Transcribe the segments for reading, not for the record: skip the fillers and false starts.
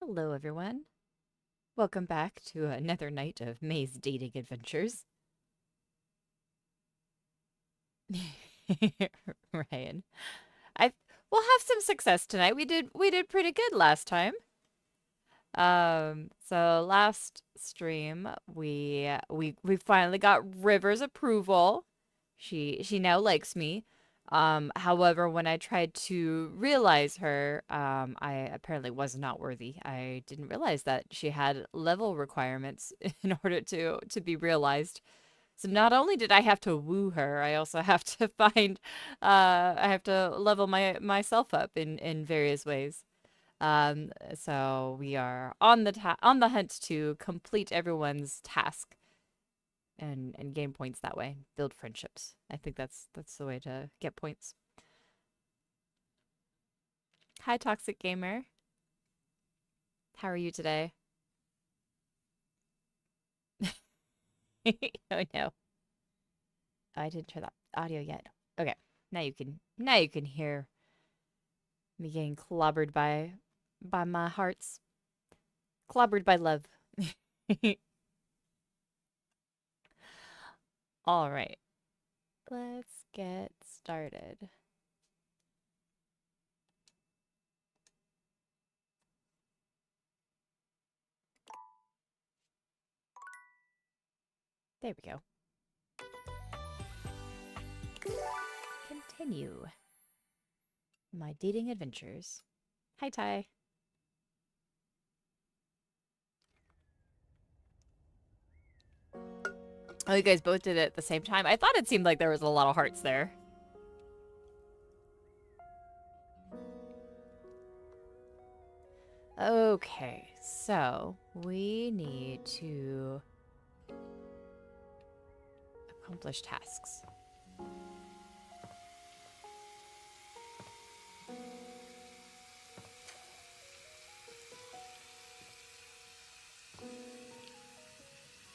Hello, everyone. Welcome back to another night of May's dating adventures. Ryan, I we'll have some success tonight. We did pretty good last time. So last stream we finally got River's approval. She now likes me. However, when I tried to realize her, I apparently was not worthy. I didn't realize that she had level requirements in order to be realized. So not only did I have to woo her, I also have to I have to level myself up in various ways. So we are on on the hunt to complete everyone's task and gain points that way. Build friendships. I think that's the way to get points. Hi, Toxic Gamer. How are you today? Oh no, I didn't turn that audio yet. Okay, now you can hear me getting clobbered by my hearts, clobbered by love. All right, let's get started. There we go. Continue my dating adventures. Hi, Ty. Oh, you guys both did it at the same time? I thought it seemed like there was a lot of hearts there. Okay, so we need to accomplish tasks.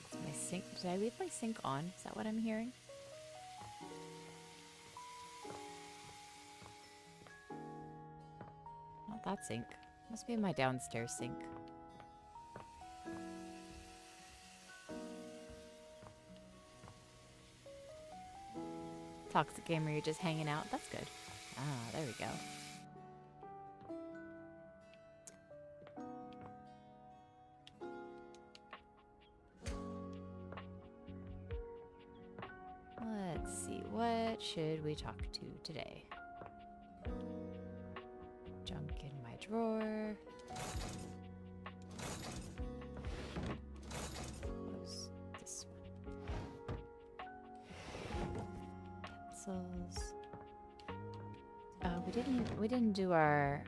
Is my sync? Did I leave my sync on? Is that what I'm hearing? Not that sync. Must be my downstairs sync. Toxic Gamer, you're just hanging out. That's good. Ah, there we go. Let's see, what should we talk to today? Junk in my drawer. Close this one. Pencils. We didn't do our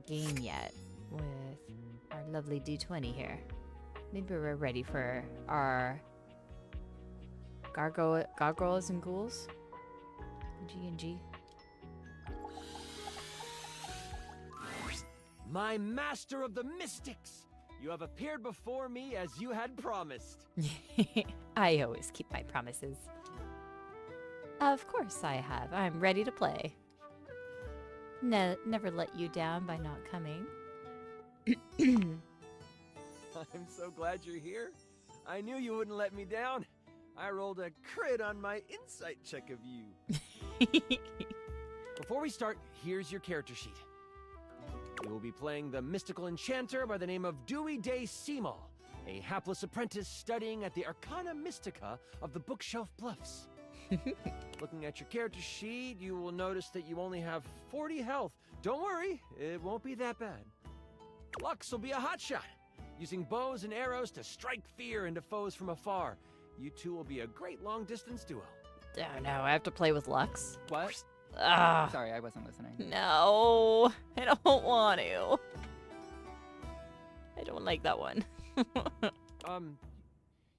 game yet with our lovely D20 here. Maybe we're ready for our gargoyles and ghouls. G&G. My master of the mystics! You have appeared before me as you had promised. I always keep my promises. Of course I have. I'm ready to play. Never let you down by not coming. I'm so glad you're here. I knew you wouldn't let me down. I rolled a crit on my insight check of you. Before we start, here's your character sheet. You will be playing the mystical enchanter by the name of Dewey Day Seamal, a hapless apprentice studying at the Arcana Mystica of the Bookshelf Bluffs. Looking at your character sheet, you will notice that you only have 40 health. Don't worry, it won't be that bad. Lux will be a hotshot, using bows and arrows to strike fear into foes from afar. You two will be a great long-distance duo. Oh no, I have to play with Lux. What? Ah, Sorry, I wasn't listening. no, I don't want to. I don't like that one.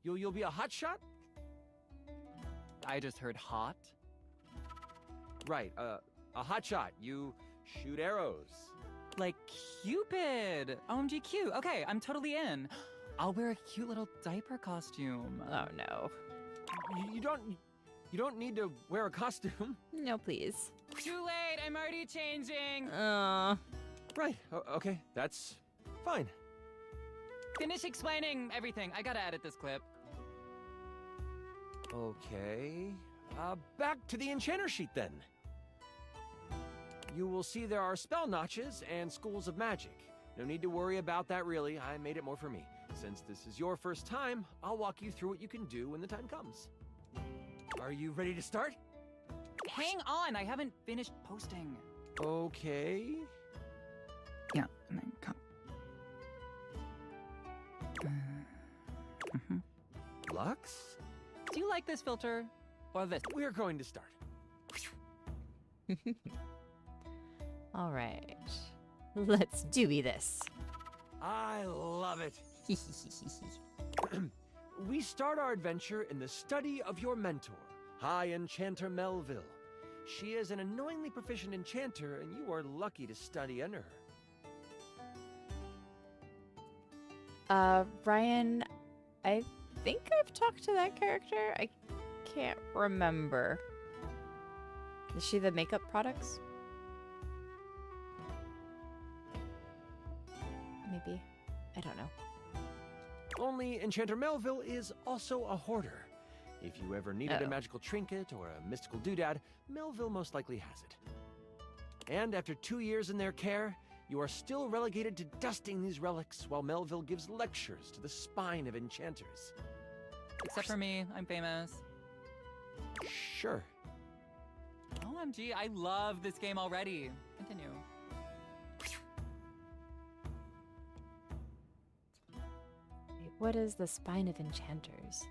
You'll be a hotshot? I just heard hot. Right, a hotshot. You shoot arrows. Like Cupid. OMG cute. Okay, I'm totally in. I'll wear a cute little diaper costume. Oh no. You don't need to wear a costume. No, please. Too late. I'm already changing. Right. Okay. That's fine. Finish explaining everything. I gotta edit this clip. Okay. Back to the enchanter sheet then. You will see there are spell notches and schools of magic. No need to worry about that really, I made it more for me. Since this is your first time, I'll walk you through what you can do when the time comes. Are you ready to start? Hang on, I haven't finished posting. Okay. Yeah, and then come. Lux? Do you like this filter? Or this? We're going to start. All right. Let's do this. I love it. We start our adventure in the study of your mentor, High Enchanter Melville. She is an annoyingly proficient enchanter, and you are lucky to study under her. Ryan, I think I've talked to that character. I can't remember. Is she the makeup products? Maybe. I don't know. Only Enchanter Melville is also a hoarder. If you ever needed a magical trinket or a mystical doodad, Melville most likely has it. And after 2 years in their care, you are still relegated to dusting these relics while Melville gives lectures to the spine of enchanters. Except for me, I'm famous. Sure. OMG, I love this game already. Continue. Wait, what is the spine of enchanters?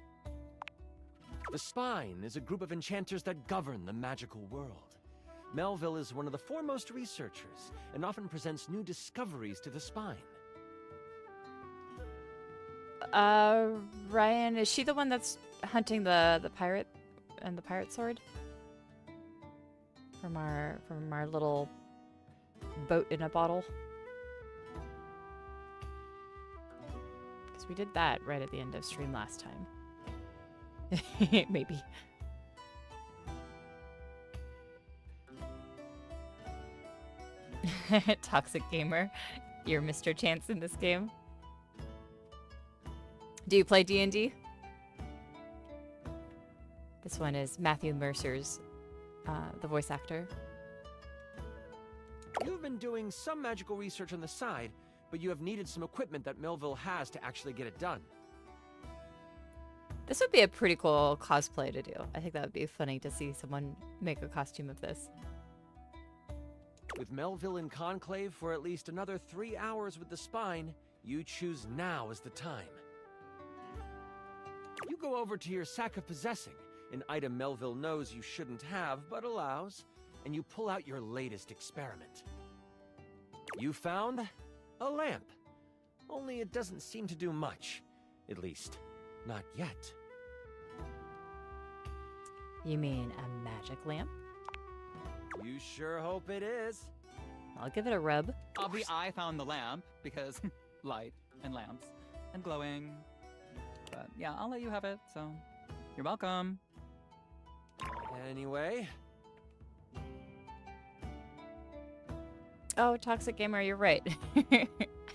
The Spine is a group of enchanters that govern the magical world. Melville is one of the foremost researchers and often presents new discoveries to the Spine. Ryan, is she the one that's hunting the pirate and the pirate sword? From our little boat in a bottle? Because we did that right at the end of stream last time. Maybe. Toxic gamer. You're Mr. Chance in this game. Do you play D&D? This one is Matthew Mercer's, the voice actor. You've been doing some magical research on the side, but you have needed some equipment that Melville has to actually get it done. This would be a pretty cool cosplay to do. I think that would be funny to see someone make a costume of this. With Melville in conclave for at least another 3 hours with the Spine, you choose now as the time. You go over to your sack of possessing, an item Melville knows you shouldn't have but allows, and you pull out your latest experiment. You found a lamp. Only it doesn't seem to do much. At least, not yet. You mean a magic lamp? You sure hope it is. I'll give it a rub. I found the lamp because light and lamps and glowing. But yeah, I'll let you have it, so you're welcome. Anyway. Oh, Toxic Gamer, you're right.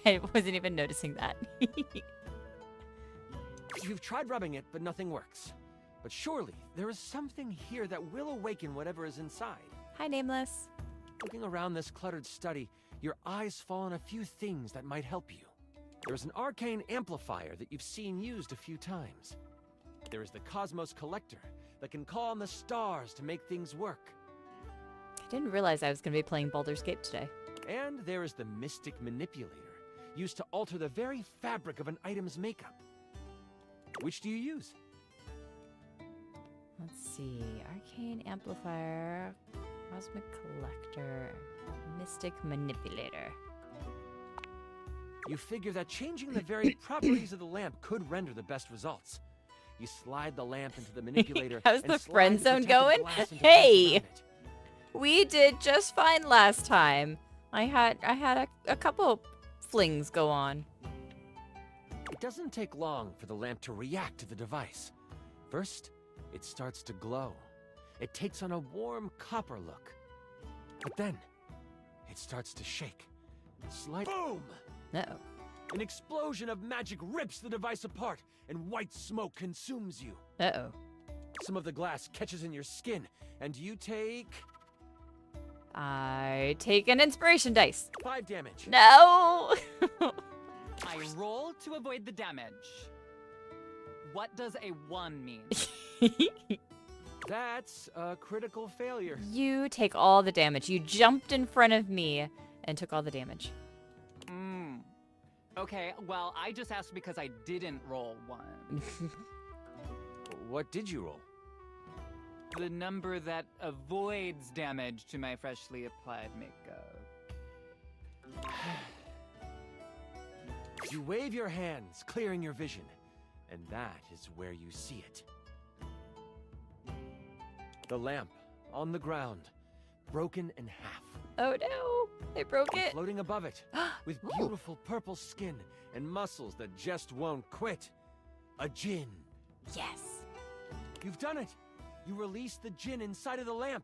I wasn't even noticing that. You've tried rubbing it, but nothing works. But surely, there is something here that will awaken whatever is inside. Hi, Nameless. Looking around this cluttered study, your eyes fall on a few things that might help you. There's an arcane amplifier that you've seen used a few times. There is the Cosmos Collector that can call on the stars to make things work. I didn't realize I was going to be playing Baldur's Gate today. And there is the Mystic Manipulator, used to alter the very fabric of an item's makeup. Which do you use? Let's see. Arcane Amplifier, Cosmic Collector, Mystic Manipulator. You figure that changing the very properties of the lamp could render the best results. You slide the lamp into the manipulator. How's and the slide friend zone protective going? glass into Hey! place around it. We did just fine last time. I had a couple flings go on. It doesn't take long for the lamp to react to the device. First, it starts to glow. It takes on a warm copper look. But then, it starts to shake. Boom! Uh-oh. An explosion of magic rips the device apart, and white smoke consumes you. Uh-oh. Some of the glass catches in your skin, and you take I take an inspiration dice. 5 damage. No! I roll to avoid the damage. What does a 1 mean? That's a critical failure. You take all the damage. You jumped in front of me and took all the damage. Okay, well, I just asked because I didn't roll 1. What did you roll? The number that avoids damage to my freshly applied makeup. You wave your hands, clearing your vision, and that is where you see it. The lamp on the ground, broken in half. Oh no! They broke And it. floating above it, with Ooh. beautiful purple skin and muscles that just won't quit. A djinn. Yes. You've done it! You released the djinn inside of the lamp.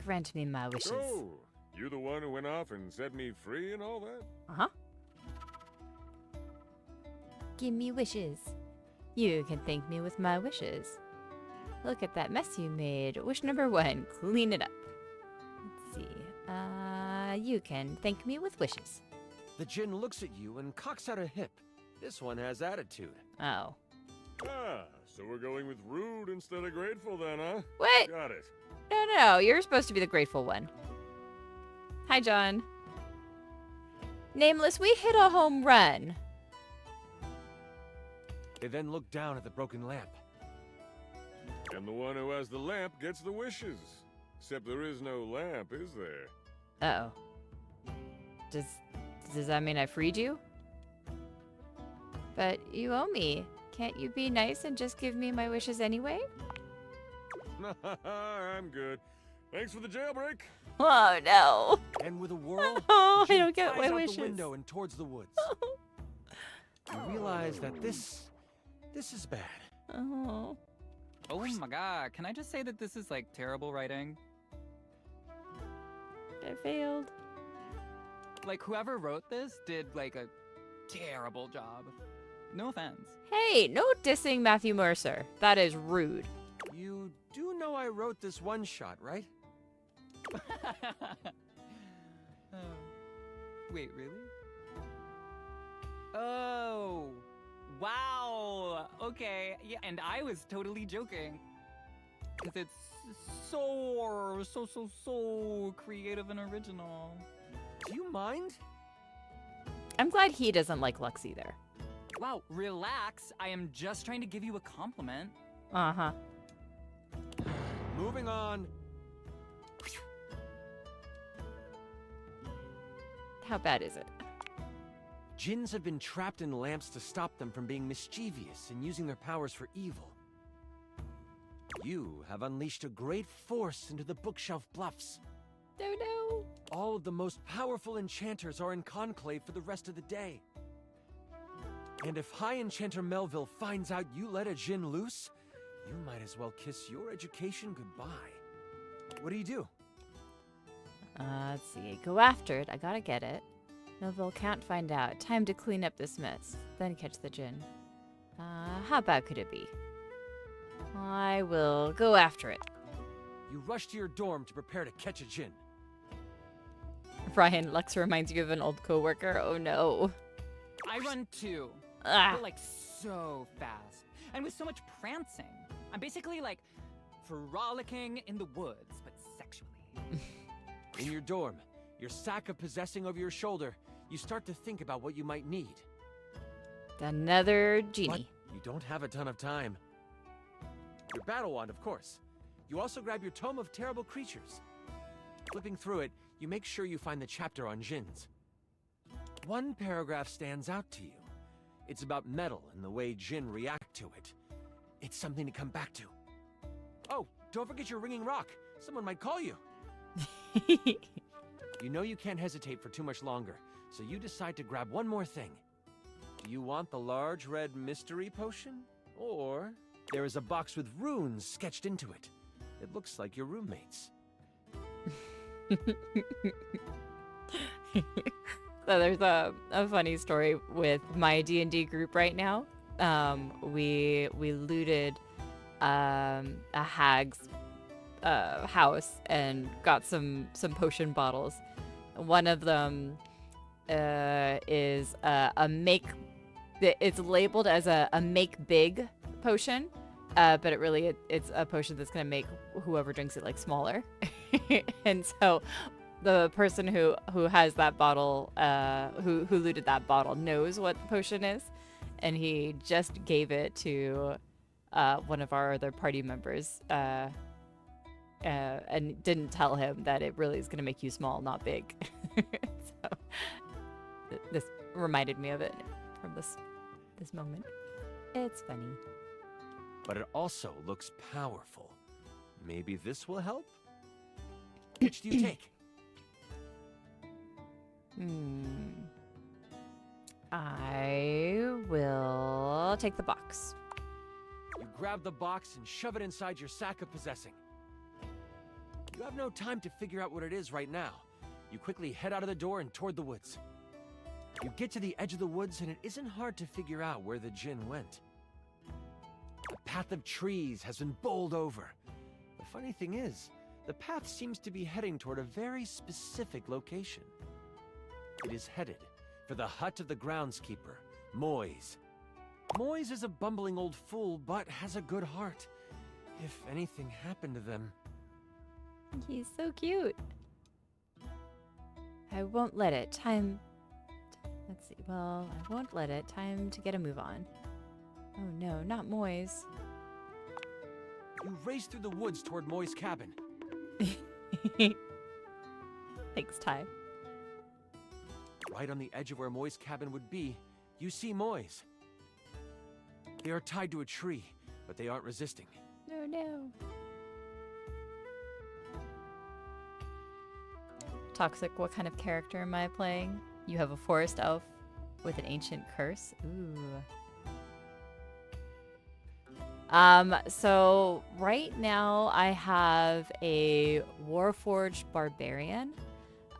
Grant me my wishes. Oh, you the one who went off and set me free and all that? Uh-huh. Give me wishes. You can thank me with my wishes. Look at that mess you made. Wish number 1, clean it up. Let's see. You can thank me with wishes. The djinn looks at you and cocks out a hip. This one has attitude. Oh. Ah, so we're going with rude instead of grateful then, huh? What? Got it. No, you're supposed to be the grateful one. Hi, John. Nameless, we hit a home run. They then look down at the broken lamp. And the one who has the lamp gets the wishes. Except there is no lamp, is there? Uh-oh. Does that mean I freed you? But you owe me. Can't you be nice and just give me my wishes anyway? I'm good. Thanks for the jailbreak. Oh, no. And with a whirl, Oh, the I djinn don't get flies my out wishes. the window and towards the woods. You realize that this is bad. Oh. Oh my god, can I just say that this is like terrible writing? I failed. Like whoever wrote this did like a terrible job. No offense. Hey, no dissing Matthew Mercer. That is rude. You do know I wrote this one shot, right? Oh. Wait, really? Oh, wow. Okay, yeah, and I was totally joking. Because it's so creative and original. Do you mind? I'm glad he doesn't like Lux either. Wow, relax. I am just trying to give you a compliment. Uh-huh. Moving on. How bad is it? Djinns have been trapped in lamps to stop them from being mischievous and using their powers for evil. You have unleashed a great force into the bookshelf bluffs. No. All of the most powerful enchanters are in conclave for the rest of the day. And if High Enchanter Melville finds out you let a djinn loose, you might as well kiss your education goodbye. What do you do? Let's see. Go after it. I gotta get it. Melville can't find out. Time to clean up this mess. Then catch the djinn. How bad could it be? I will go after it. You rush to your dorm to prepare to catch a djinn. Brian, Lux reminds you of an old coworker. Oh no. I run too. Ah. But like so fast. And with so much prancing. I'm basically like frolicking in the woods, but sexually. In your dorm, your sack of possessing over your shoulder, you start to think about what you might need. Another But genie. you don't have a ton of time. Your battle wand, of course. You also grab your Tome of Terrible Creatures. Flipping through it, you make sure you find the chapter on djinns. One paragraph stands out to you. It's about metal and the way djinn react to it. It's something to come back to. Oh, don't forget your ringing rock. Someone might call you. You know you can't hesitate for too much longer, so you decide to grab one more thing. Do you want the large red mystery potion? Or there is a box with runes sketched into it. It looks like your roommate's. So there's a funny story with my D&D group right now. We looted a hag's house and got some potion bottles. One of them is a make. It's labeled as a make big potion, but it's a potion that's gonna make whoever drinks it like smaller. And so the person who has that bottle, who looted that bottle, knows what the potion is, and he just gave it to one of our other party members, and didn't tell him that it really is going to make you small, not big. So this reminded me of it from this moment. It's funny. But it also looks powerful. Maybe this will help? Which do you take? I will take the box. You grab the box and shove it inside your sack of possessing. You have no time to figure out what it is right now. You quickly head out of the door and toward the woods. You get to the edge of the woods and it isn't hard to figure out where the djinn went. The path of trees has been bowled over. The funny thing is, the path seems to be heading toward a very specific location. It is headed for the hut of the groundskeeper, Moise. Moise is a bumbling old fool, but has a good heart. If anything happened to them... He's so cute. I won't let it. Let's see. Well, I won't let it. Time to get a move on. Oh no, not Moise. You race through the woods toward Moi's cabin. Thanks, Ty. Right on the edge of where Moi's cabin would be, you see Moise. They are tied to a tree, but they aren't resisting. No, no. Toxic, what kind of character am I playing? You have a forest elf with an ancient curse. Ooh. So right now I have a Warforged barbarian,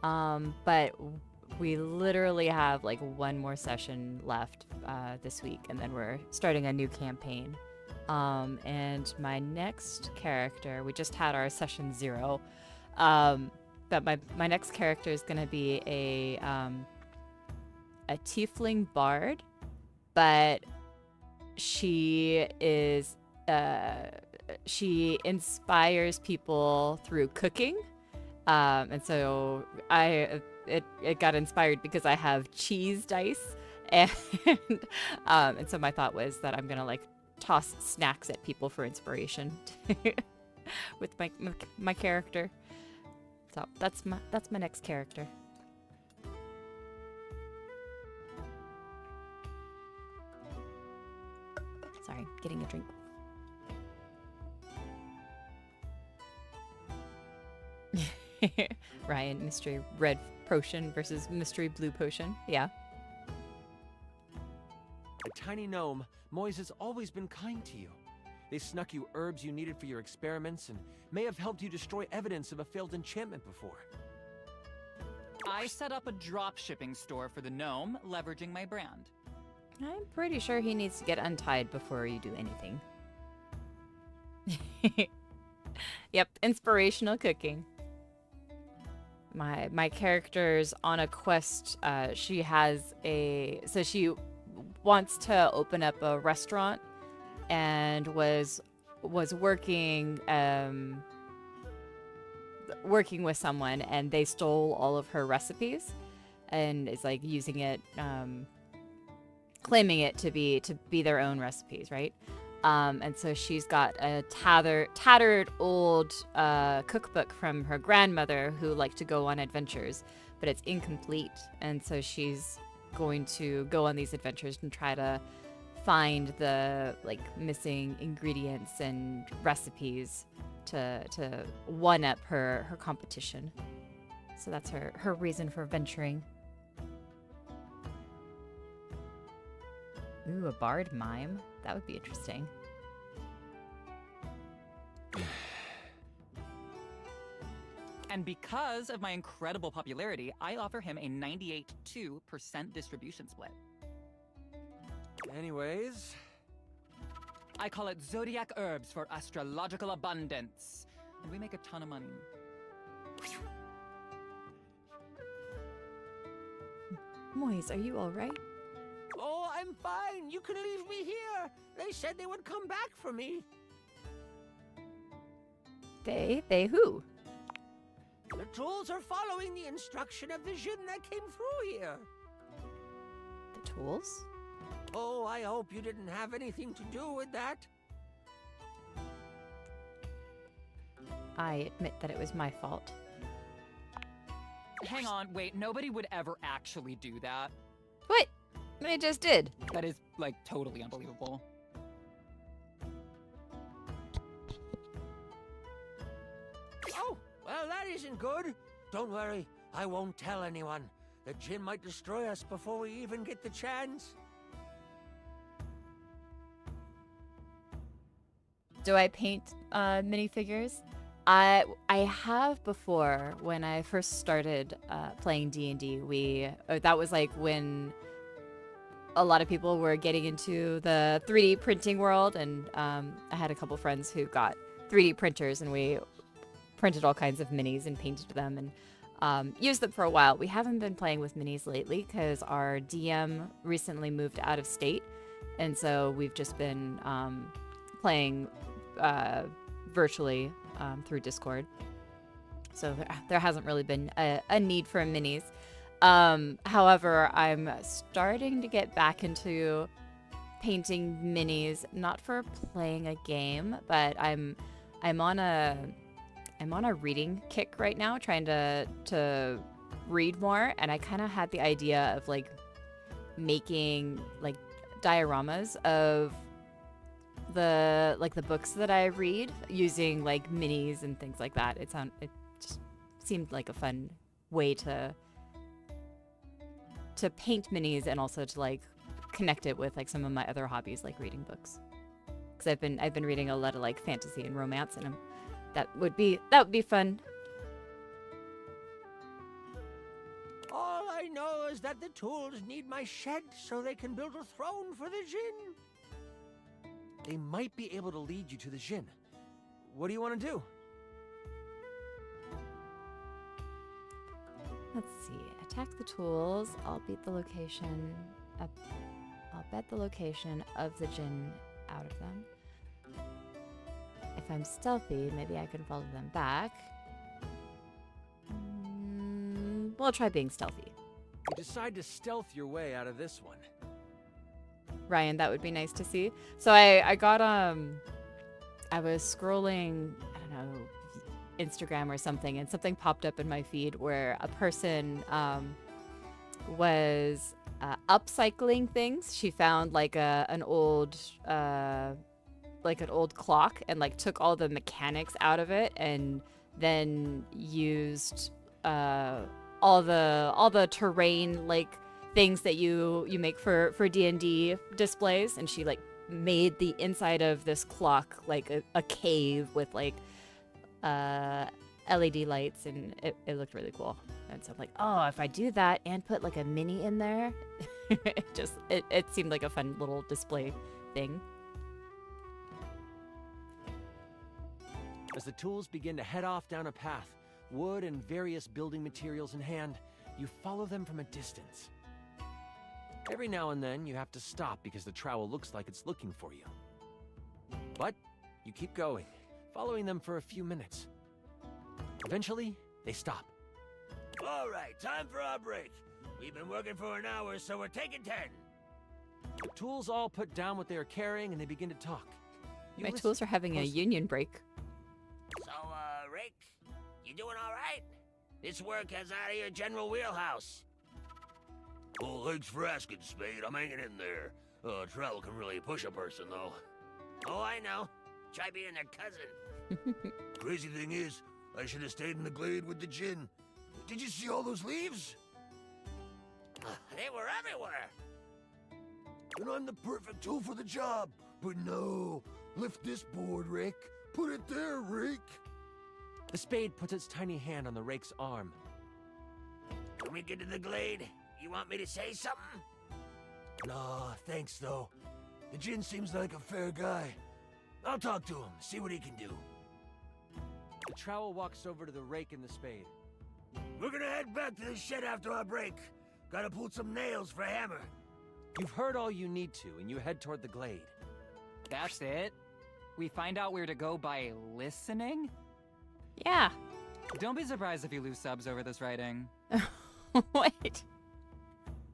but we literally have like one more session left this week, and then we're starting a new campaign. And my next character, we just had our session 0, but my next character is gonna be a tiefling bard, but she is she inspires people through cooking, and so it got inspired because I have cheese dice, and and so my thought was that I'm gonna like toss snacks at people for inspiration with my character. So that's my next character. Sorry, getting a drink. Ryan, mystery red potion versus mystery blue potion. Yeah. A tiny gnome, Moise has always been kind to you. They snuck you herbs you needed for your experiments and may have helped you destroy evidence of a failed enchantment before. I set up a drop shipping store for the gnome, leveraging my brand. I'm pretty sure he needs to get untied before you do anything. Yep, inspirational cooking. My character's on a quest. She wants to open up a restaurant, and was working with someone, and they stole all of her recipes, and is like using it, claiming it to be their own recipes, right? And so she's got a tattered old cookbook from her grandmother who liked to go on adventures, but it's incomplete. And so she's going to go on these adventures and try to find the like missing ingredients and recipes to one up her competition. So that's her reason for venturing. Ooh, a bard mime. That would be interesting. And because of my incredible popularity, I offer him a 98.2% distribution split. Anyways, I call it Zodiac Herbs for astrological abundance. And we make a ton of money. Moise, are you all right? Oh, I'm fine. You can leave me here. They said they would come back for me. They who? The tools are following the instruction of the Jinn that came through here. The tools? Oh, I hope you didn't have anything to do with that. I admit that it was my fault. Hang on, wait, nobody would ever actually do that. What? I just did. That is, like, totally unbelievable. Oh, well, that isn't good. Don't worry, I won't tell anyone. The Jinn might destroy us before we even get the chance. Do I paint minifigures? I have before. When I first started playing D&D, that was like when a lot of people were getting into the 3D printing world, and I had a couple friends who got 3D printers, and we printed all kinds of minis and painted them and used them for a while. We haven't been playing with minis lately because our DM recently moved out of state, and so we've just been playing virtually through Discord. So there hasn't really been a need for minis. However, I'm starting to get back into painting minis, not for playing a game, but I'm on a reading kick right now, trying to read more, and I kind of had the idea of like making like dioramas of the books that I read using like minis and things like that. It just seemed like a fun way to paint minis and also to like connect it with like some of my other hobbies like reading books. Because I've been reading a lot of like fantasy and romance, and that would be fun. All I know is that the tools need my shed so they can build a throne for the Jinn. they might be able to lead you to the Jinn. What do you want to do? Let's see. Attack the tools. I'll beat the location. I'll bet the location of the Jinn out of them. If I'm stealthy, maybe I can follow them back. We'll try being stealthy. You decide to stealth your way out of this one. Ryan, that would be nice to see. So I got I was scrolling, I don't know, Instagram or something, and something popped up in my feed where a person was upcycling things. She found like an old clock and like took all the mechanics out of it, and then used all the terrain like things that you make for D&D displays, and she like made the inside of this clock like a cave with like LED lights, and it looked really cool. And so I'm like, oh, if I do that and put like a mini in there, it seemed like a fun little display thing. As the tools begin to head off down a path, wood and various building materials in hand, you follow them from a distance. Every now and then, you have to stop because the trowel looks like it's looking for you. But you keep going, following them for a few minutes. Eventually, they stop. All right, time for our break. We've been working for an hour, so we're taking 10. The tools all put down what they are carrying and they begin to talk. You My listen tools are having a closely. union break. So, Rick, you doing all right? This work has out of your general wheelhouse. Well, thanks for asking, Spade. I'm hanging in there. Travel can really push a person, though. Oh, I know. Try being their cousin. Crazy thing is, I should have stayed in the glade with the Jinn. Did you see all those leaves? They were everywhere. And I'm the perfect tool for the job. But no, lift this board, Rick. Put it there, Rick. The spade puts its tiny hand on the rake's arm. When we get to the glade, you want me to say something? Nah, thanks though. The Djinn seems like a fair guy. I'll talk to him, see what he can do. The trowel walks over to the rake and the spade. We're gonna head back to the shed after our break. Gotta pull some nails for Hammer. You've heard all you need to, and you head toward the glade. That's it? We find out where to go by listening? Yeah. Don't be surprised if you lose subs over this writing. Wait.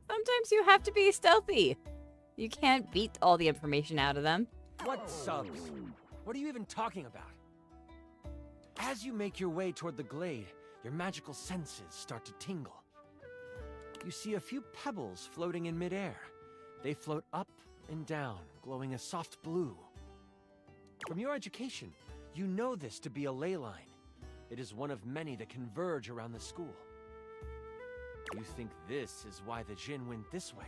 Sometimes you have to be stealthy. You can't beat all the information out of them. What subs? What are you even talking about? As you make your way toward the glade, your magical senses start to tingle. You see a few pebbles floating in midair. They float up and down, glowing a soft blue. From your education, you know this to be a ley line. It is one of many that converge around the school. You think this is why the Djinn went this way,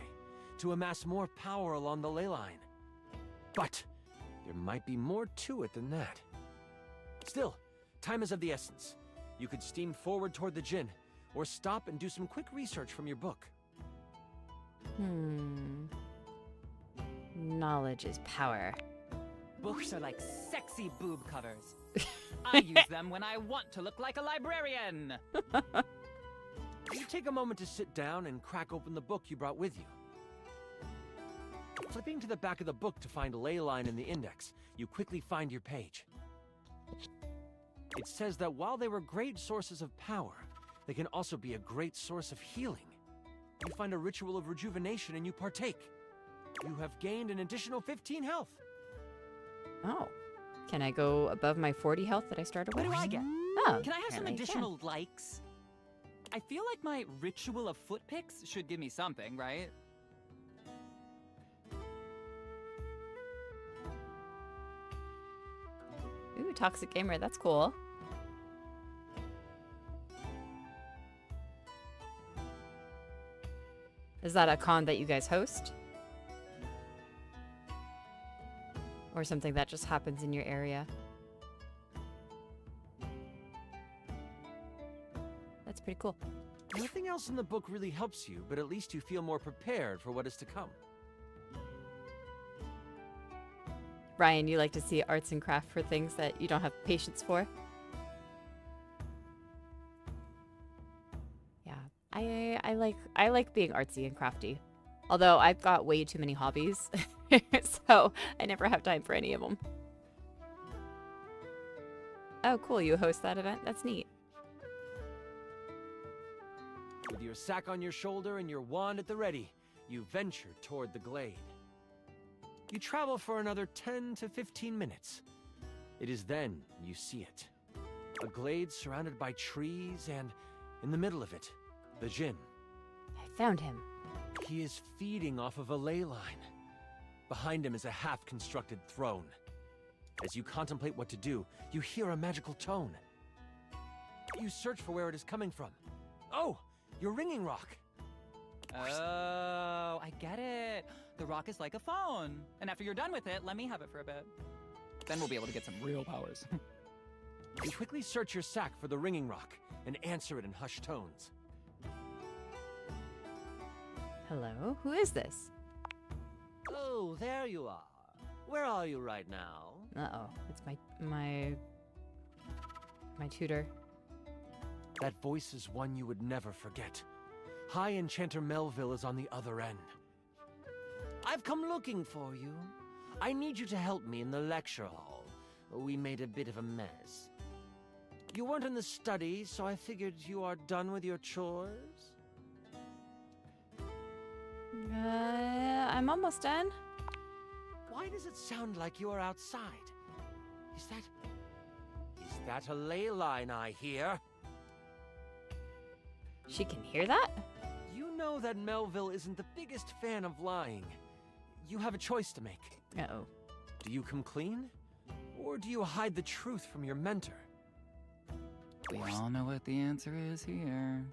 to amass more power along the ley line. But there might be more to it than that. Still, time is of the essence. You could steam forward toward the Djinn, or stop and do some quick research from your book. Knowledge is power. Books are like sexy boob covers. I use them when I want to look like a librarian. You take a moment to sit down and crack open the book you brought with you. Flipping to the back of the book to find a ley line in the index, you quickly find your page. It says that while they were great sources of power, they can also be a great source of healing. You find a ritual of rejuvenation and you partake. You have gained an additional 15 health. Oh. Can I go above my 40 health that I started with? What do I get? Oh, Can I have some apparently I can. additional likes? I feel like my ritual of foot picks should give me something, right? Ooh, Toxic Gamer, that's cool. Is that a con that you guys host? Or something that just happens in your area? That's pretty cool. Nothing else in the book really helps you, but at least you feel more prepared for what is to come. Ryan, you like to see arts and craft for things that you don't have patience for? Yeah, I like being artsy and crafty. Although I've got way too many hobbies, so I never have time for any of them. Oh, cool, you host that event? That's neat. With your sack on your shoulder and your wand at the ready, you venture toward the glade. You travel for another 10 to 15 minutes. It is then you see it. A glade surrounded by trees, and in the middle of it, the Djinn. I found him. He is feeding off of a ley line. Behind him is a half-constructed throne. As you contemplate what to do, you hear a magical tone. You search for where it is coming from. Oh, your ringing rock. Oh, I get it. The rock is like a phone. And after you're done with it, let me have it for a bit. Then we'll be able to get some real powers. You quickly search your sack for the ringing rock and answer it in hushed tones. Hello, who is this? Oh, there you are. Where are you right now? Uh-oh, it's my tutor. That voice is one you would never forget. High Enchanter Melville is on the other end. I've come looking for you. I need you to help me in the lecture hall. We made a bit of a mess. You weren't in the study, so I figured you are done with your chores. I'm almost done. Why does it sound like you are outside? Is that a ley line I hear? She can hear that? You know that Melville isn't the biggest fan of lying. You have a choice to make. Uh-oh. Do you come clean? Or do you hide the truth from your mentor? We all know what the answer is here.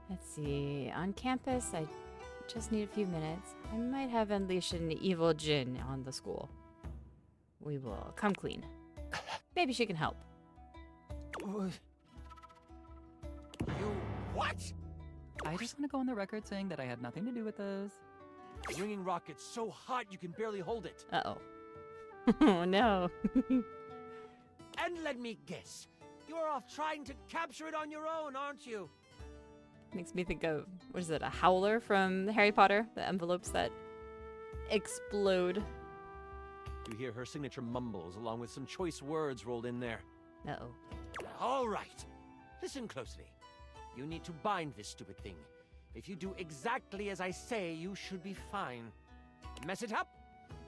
Let's see. On campus, I just need a few minutes. I might have unleashed an evil Djinn on the school. we will come clean. Maybe she can help. You what? I just want to go on the record saying that I had nothing to do with this. The ringing rock gets so hot you can barely hold it. Uh-oh. Oh, no. And let me guess, you're off trying to capture it on your own, aren't you? Makes me think of, what is it, a howler from Harry Potter? The envelopes that explode. You hear her signature mumbles along with some choice words rolled in there. Uh-oh. All right. Listen closely. You need to bind this stupid thing. If you do exactly as I say, you should be fine. Mess it up,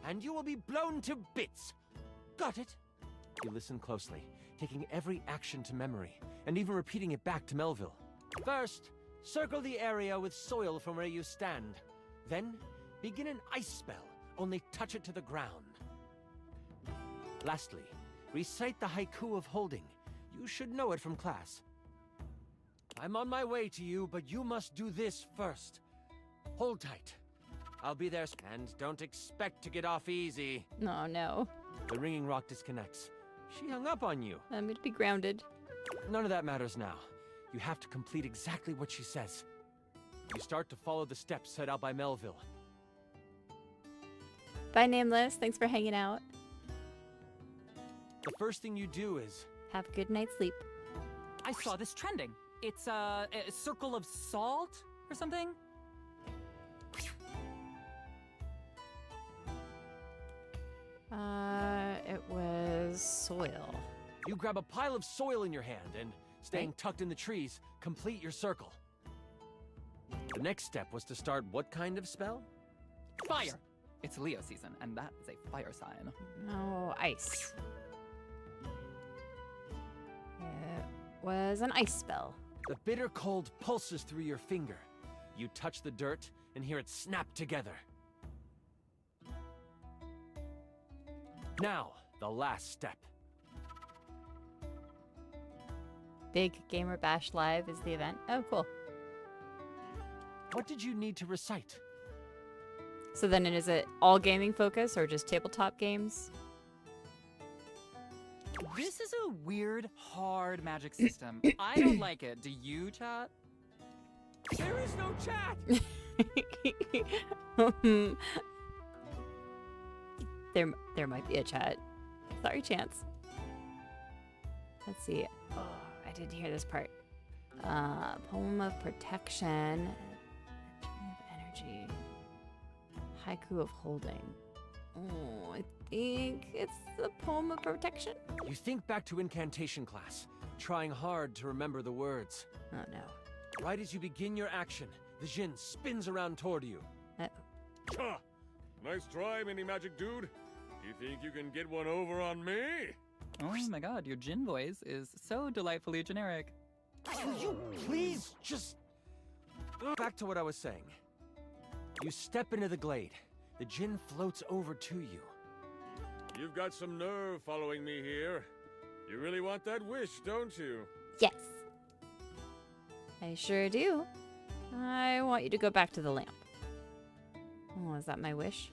and you will be blown to bits. Got it? You listen closely, taking every action to memory, and even repeating it back to Melville. First, circle the area with soil from where you stand. Then, begin an ice spell, only touch it to the ground. Lastly, recite the haiku of holding. You should know it from class. I'm on my way to you, but you must do this first. Hold tight. I'll be there, and don't expect to get off easy. Oh, no. The ringing rock disconnects. She hung up on you. I'm gonna be grounded. None of that matters now. You have to complete exactly what she says. You start to follow the steps set out by Melville. Bye, Nameless. Thanks for hanging out. The first thing you do is... Have a good night's sleep. I saw this trending. It's a circle of salt or something. It was soil. You grab a pile of soil in your hand and, staying tucked in the trees, complete your circle. The next step was to start what kind of spell? Fire. It's Leo season, and that is a fire sign. Oh, ice. It was an ice spell. The bitter cold pulses through your finger. You touch the dirt and hear it snap together. Now, the last step. Big Gamer Bash Live is the event. Oh, cool. What did you need to recite? So then is it all gaming focus or just tabletop games? This is a weird, hard magic system. I don't like it. Do you, chat? There is no chat! There might be a chat. Sorry, Chance. Let's see. Oh, I didn't hear this part. Poem of protection. Energy. Haiku of holding. Oh, I think it's the poem of protection. You think back to incantation class, trying hard to remember the words. Oh no. Right as you begin your action, the djinn spins around toward you. Cha! Nice try, mini magic dude. You think you can get one over on me? Oh my god, your djinn voice is so delightfully generic. Will you please just... Back to what I was saying. You step into the glade. The djinn floats over to you. You've got some nerve following me here. You really want that wish, don't you? Yes. I sure do. I want you to go back to the lamp. Oh, is that my wish?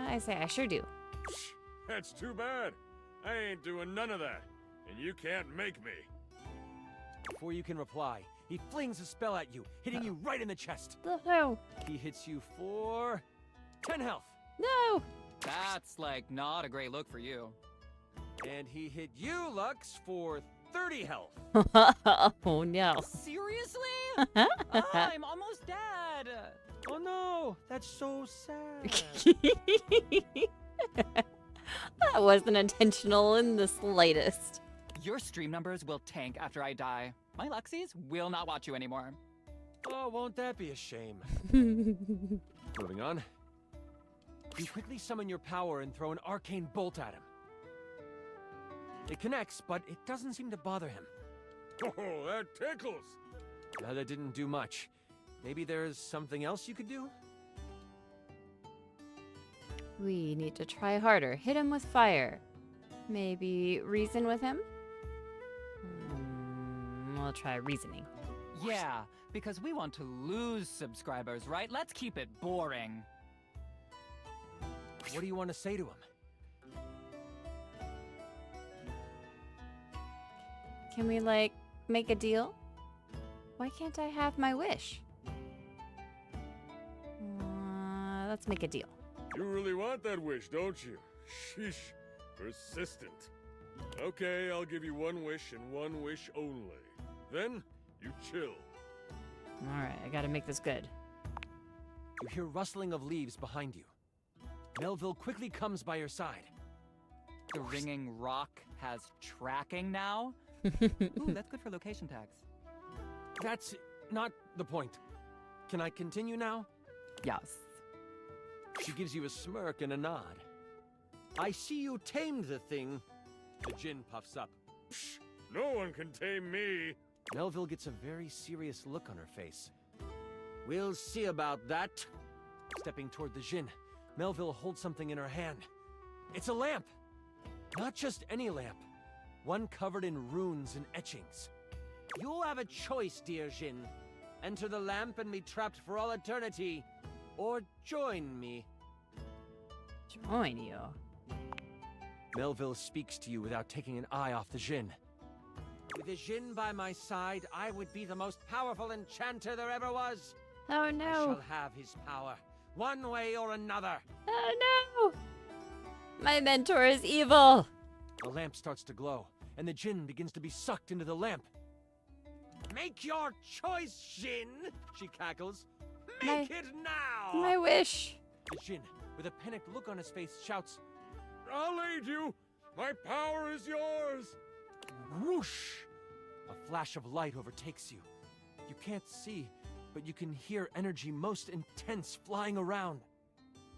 I say I sure do. That's too bad. I ain't doing none of that, and you can't make me. Before you can reply, he flings a spell at you, hitting you right in the chest. No. He hits you for 10 health. No. That's like not a great look for you. And he hit you, Lux, for 30 health. Oh no. Seriously? I'm almost dead. Oh no, that's so sad. That wasn't intentional in the slightest. Your stream numbers will tank after I die. My Luxies will not watch you anymore. Oh, won't that be a shame? Moving on. You quickly summon your power and throw an arcane bolt at him. It connects, but it doesn't seem to bother him. Oh, that tickles. That didn't do much. Maybe there's something else you could do? We need to try harder. Hit him with fire. Maybe reason with him? We'll try reasoning. Yeah, because we want to lose subscribers, right? Let's keep it boring. What do you want to say to him? Can we, like, make a deal? Why can't I have my wish? Let's make a deal. You really want that wish, don't you? Sheesh. Persistent. Okay, I'll give you one wish and one wish only. Then, you chill. Alright, I gotta make this good. You hear rustling of leaves behind you. Melville quickly comes by your side. The ringing rock has tracking now? Ooh, that's good for location tags. That's not the point. Can I continue now? Yes. She gives you a smirk and a nod. I see you tamed the thing. The djinn puffs up. Psh, no one can tame me. Melville gets a very serious look on her face. We'll see about that. Stepping toward the djinn, Melville holds something in her hand. It's a lamp. Not just any lamp. One covered in runes and etchings. You have a choice, dear djinn. Enter the lamp and be trapped for all eternity. Or join me. Join you. Melville speaks to you without taking an eye off the djinn. With the djinn by my side, I would be the most powerful enchanter there ever was. Oh I no. shall have his power, one way or another. Oh no. My mentor is evil. The lamp starts to glow, and the djinn begins to be sucked into the lamp. Make your choice, djinn, she cackles. Make it now! My wish. The djinn, with a panicked look on his face, shouts, I'll aid you. My power is yours. whoosh! A flash of light overtakes you. You can't see, but you can hear energy most intense flying around.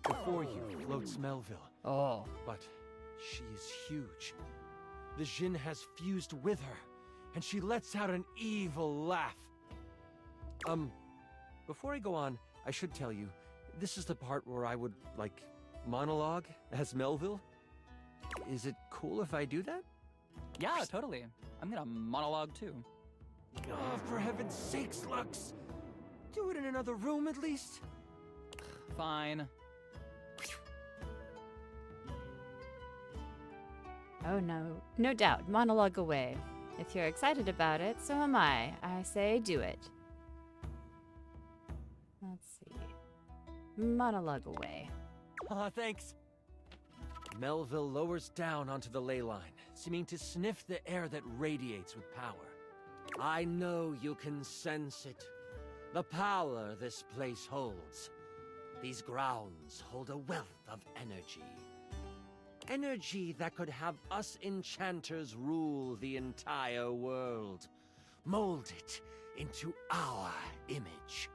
Before you floats Melville, Oh. but she is huge. The djinn has fused with her, and she lets out an evil laugh. Before I go on, I should tell you, this is the part where I would, like, monologue as Melville. Is it cool if I do that? Yeah, totally. I'm gonna monologue too. Oh, for heaven's sakes, Lux! Do it in another room at least. Fine. Oh no. No doubt. Monologue away. If you're excited about it, so am I. I say do it. Let's see. Monologue away. Aw, thanks. Melville lowers down onto the ley line, seeming to sniff the air that radiates with power. I know you can sense it. The power this place holds. These grounds hold a wealth of energy. Energy that could have us enchanters rule the entire world. Mold it into our image.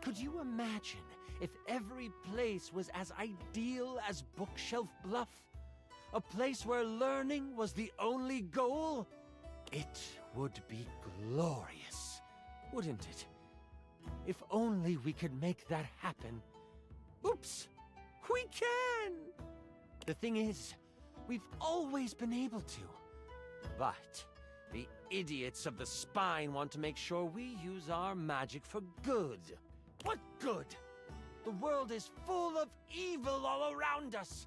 Could you imagine if every place was as ideal as Bookshelf Bluff? A place where learning was the only goal? It would be glorious, wouldn't it? If only we could make that happen. Oops! We can! The thing is, we've always been able to. But the idiots of the spine want to make sure we use our magic for good. What good? The world is full of evil all around us.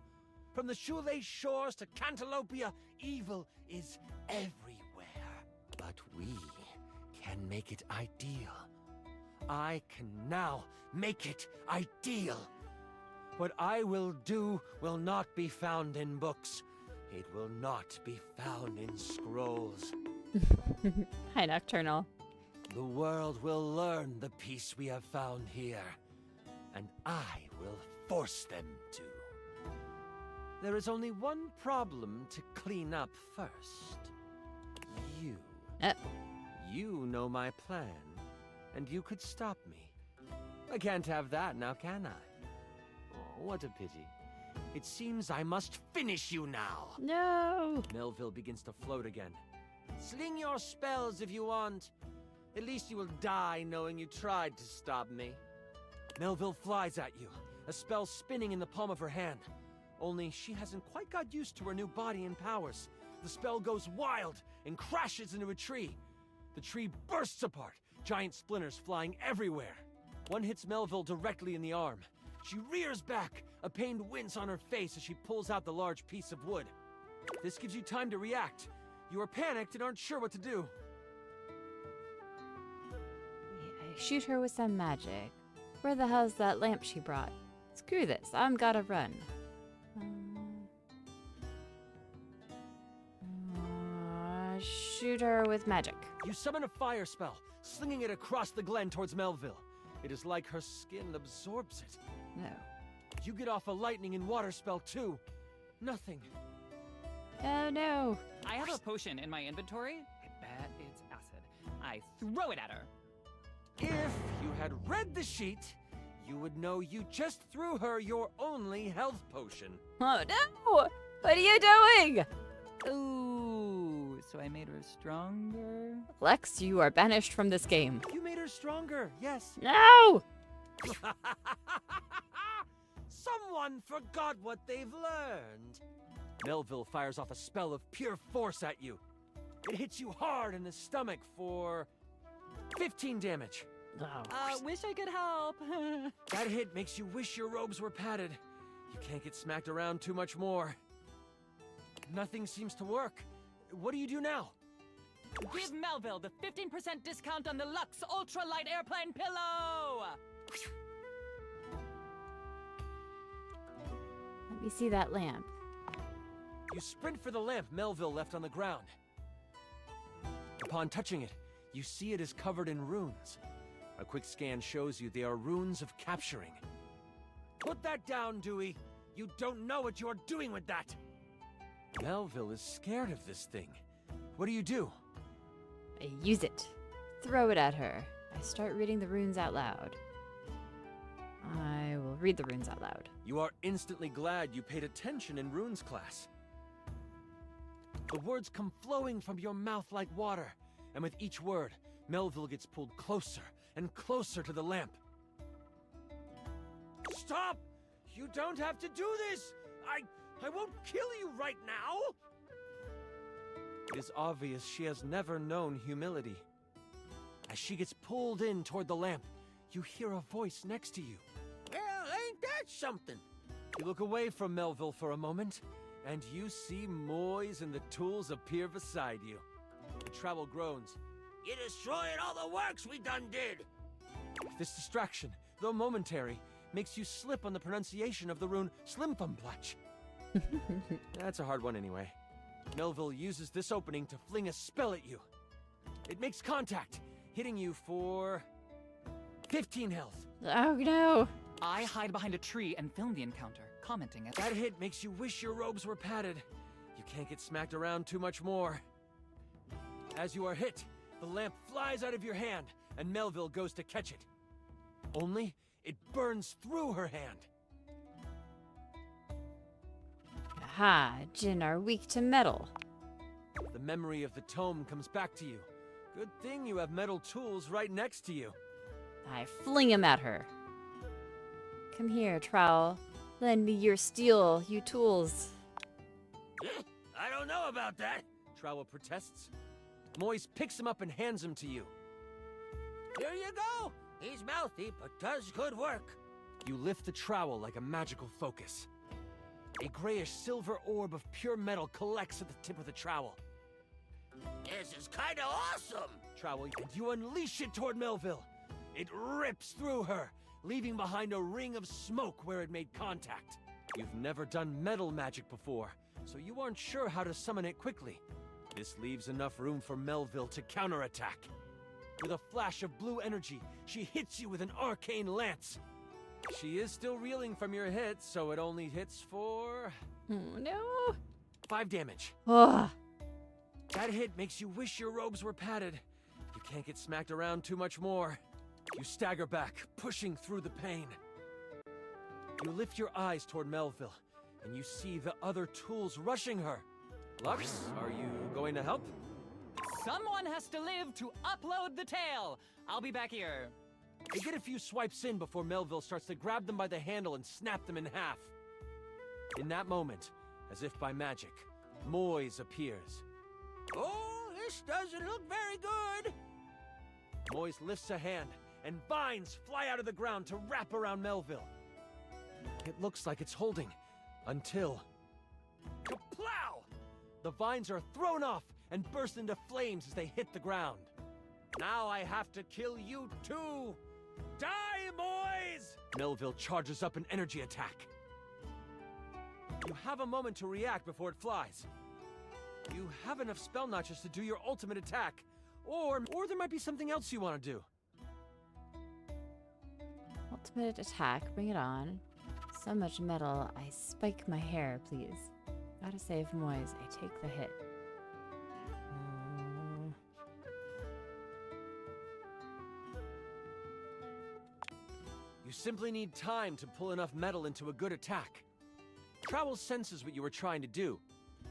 From the shoelace shores to Cantalopia, evil is everywhere. But we can make it ideal. I can now make it ideal. What I will do will not be found in books. It will not be found in scrolls. Hi, Nocturnal. The world will learn the peace we have found here, and I will force them to. There is only one problem to clean up first. You. You know my plan, and you could stop me. I can't have that now, can I? Oh, what a pity. It seems I must finish you now. No. Melville begins to float again. Sling your spells if you want. At least you will die knowing you tried to stop me. Melville flies at you, a spell spinning in the palm of her hand. Only she hasn't quite got used to her new body and powers. The spell goes wild and crashes into a tree. The tree bursts apart, giant splinters flying everywhere. One hits Melville directly in the arm. She rears back, a pained wince on her face as she pulls out the large piece of wood. This gives you time to react. You are panicked and aren't sure what to do. I shoot her with some magic. Where the hell's that lamp she brought? Screw this, I'm gotta run. Shoot her with magic. You summon a fire spell, slinging it across the glen towards Melville. It is like her skin absorbs it. No. You get off a lightning and water spell too. Nothing. Oh no. I have a potion in my inventory. I bet it's acid. I throw it at her. If you had read the sheet, you would know you just threw her your only health potion. Oh no! What are you doing? Ooh, so I made her stronger? Lex, you are banished from this game. You made her stronger, yes. No! Someone forgot what they've learned. Melville fires off a spell of pure force at you. It hits you hard in the stomach for 15 damage. Wish I could help. That hit makes you wish your robes were padded. You can't get smacked around too much more. Nothing seems to work. What do you do now? Give Melville the 15% discount on the Lux Ultralight Airplane Pillow! Let me see that lamp. You sprint for the lamp Melville left on the ground. Upon touching it, you see it is covered in runes. A quick scan shows you they are runes of capturing. Put that down, Dewey. You don't know what you're doing with that. Melville is scared of this thing. What do? I use it. Throw it at her. I start reading the runes out loud. I will read the runes out loud. You are instantly glad you paid attention in runes class. The words come flowing from your mouth like water, and with each word, Melville gets pulled closer and closer to the lamp. Stop! You don't have to do this! I won't kill you right now! It is obvious she has never known humility. As she gets pulled in toward the lamp, you hear a voice next to you. Well, ain't that something? You look away from Melville for a moment, and you see Moise and the tools appear beside you. The travel groans. You destroyed all the works we done did. This distraction, though momentary, makes you slip on the pronunciation of the rune Slimfumplach. That's a hard one anyway. Melville uses this opening to fling a spell at you. It makes contact, hitting you for 15 health. Oh no! I hide behind a tree and film the encounter, commenting at That hit makes you wish your robes were padded. You can't get smacked around too much more. As you are hit, the lamp flies out of your hand, and Melville goes to catch it. Only, it burns through her hand. Aha, Jinn are weak to metal. The memory of the tome comes back to you. Good thing you have metal tools right next to you. I fling him at her. Come here, Trowel. Lend me your steel, you tools. I don't know about that. Trowel protests. Moise picks him up and hands him to you. Here you go. He's mouthy, but does good work. You lift the trowel like a magical focus. A grayish silver orb of pure metal collects at the tip of the trowel. This is kinda awesome. Trowel, and you unleash it toward Melville. It rips through her, leaving behind a ring of smoke where it made contact. You've never done metal magic before, so you aren't sure how to summon it quickly. This leaves enough room for Melville to counterattack. With a flash of blue energy, she hits you with an arcane lance. She is still reeling from your hit, so it only hits for Oh no! 5 damage. Ugh. That hit makes you wish your robes were padded. You can't get smacked around too much more. You stagger back, pushing through the pain. You lift your eyes toward Melville, and you see the other tools rushing her. Lux, are you going to help? Someone has to live to upload the tale. I'll be back here. They get a few swipes in before Melville starts to grab them by the handle and snap them in half. In that moment, as if by magic, Moise appears. Oh, this doesn't look very good. Moise lifts a hand, and vines fly out of the ground to wrap around Melville. It looks like it's holding. Until... Kaplow! The vines are thrown off and burst into flames as they hit the ground. Now I have to kill you too! Die, boys! Melville charges up an energy attack. You have a moment to react before it flies. You have enough spell notches to do your ultimate attack. Or there might be something else you want to do. Ultimate attack, bring it on. So much metal, I spike my hair, please. Gotta save Moise, I take the hit. You simply need time to pull enough metal into a good attack. Trowel senses what you were trying to do.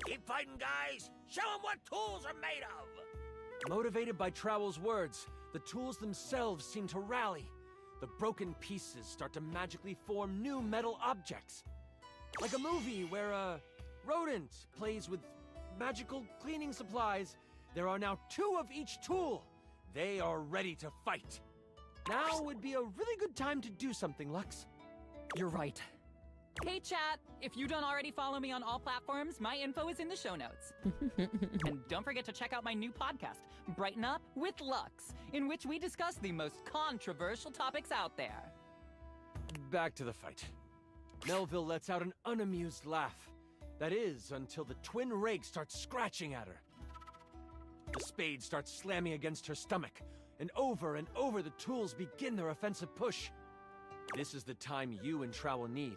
Keep fighting, guys! Show them what tools are made of! Motivated by Trowel's words, the tools themselves seem to rally. The broken pieces start to magically form new metal objects. Like a movie where a rodent plays with magical cleaning supplies, there are now 2 of each tool. They are ready to fight. Now would be a really good time to do something, Lux. You're right. Hey chat, if you don't already follow me on all platforms, my info is in the show notes. And don't forget to check out my new podcast, Brighten Up with Lux, in which we discuss the most controversial topics out there. Back to the fight. Melville lets out an unamused laugh. That is, until the twin rake starts scratching at her. The spade starts slamming against her stomach, and over the tools begin their offensive push. This is the time you and Trowel need.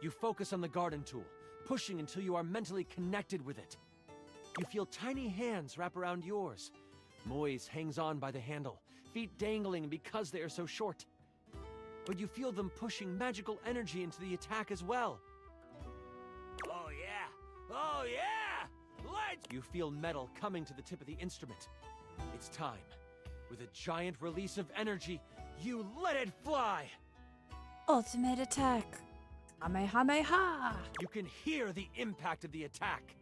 You focus on the garden tool, pushing until you are mentally connected with it. You feel tiny hands wrap around yours. Moise hangs on by the handle, feet dangling because they are so short. But you feel them pushing magical energy into the attack as well. Oh yeah! Oh yeah! Let's... You feel metal coming to the tip of the instrument. It's time. With a giant release of energy, you let it fly! Ultimate attack! Kamehameha! You can hear the impact of the attack.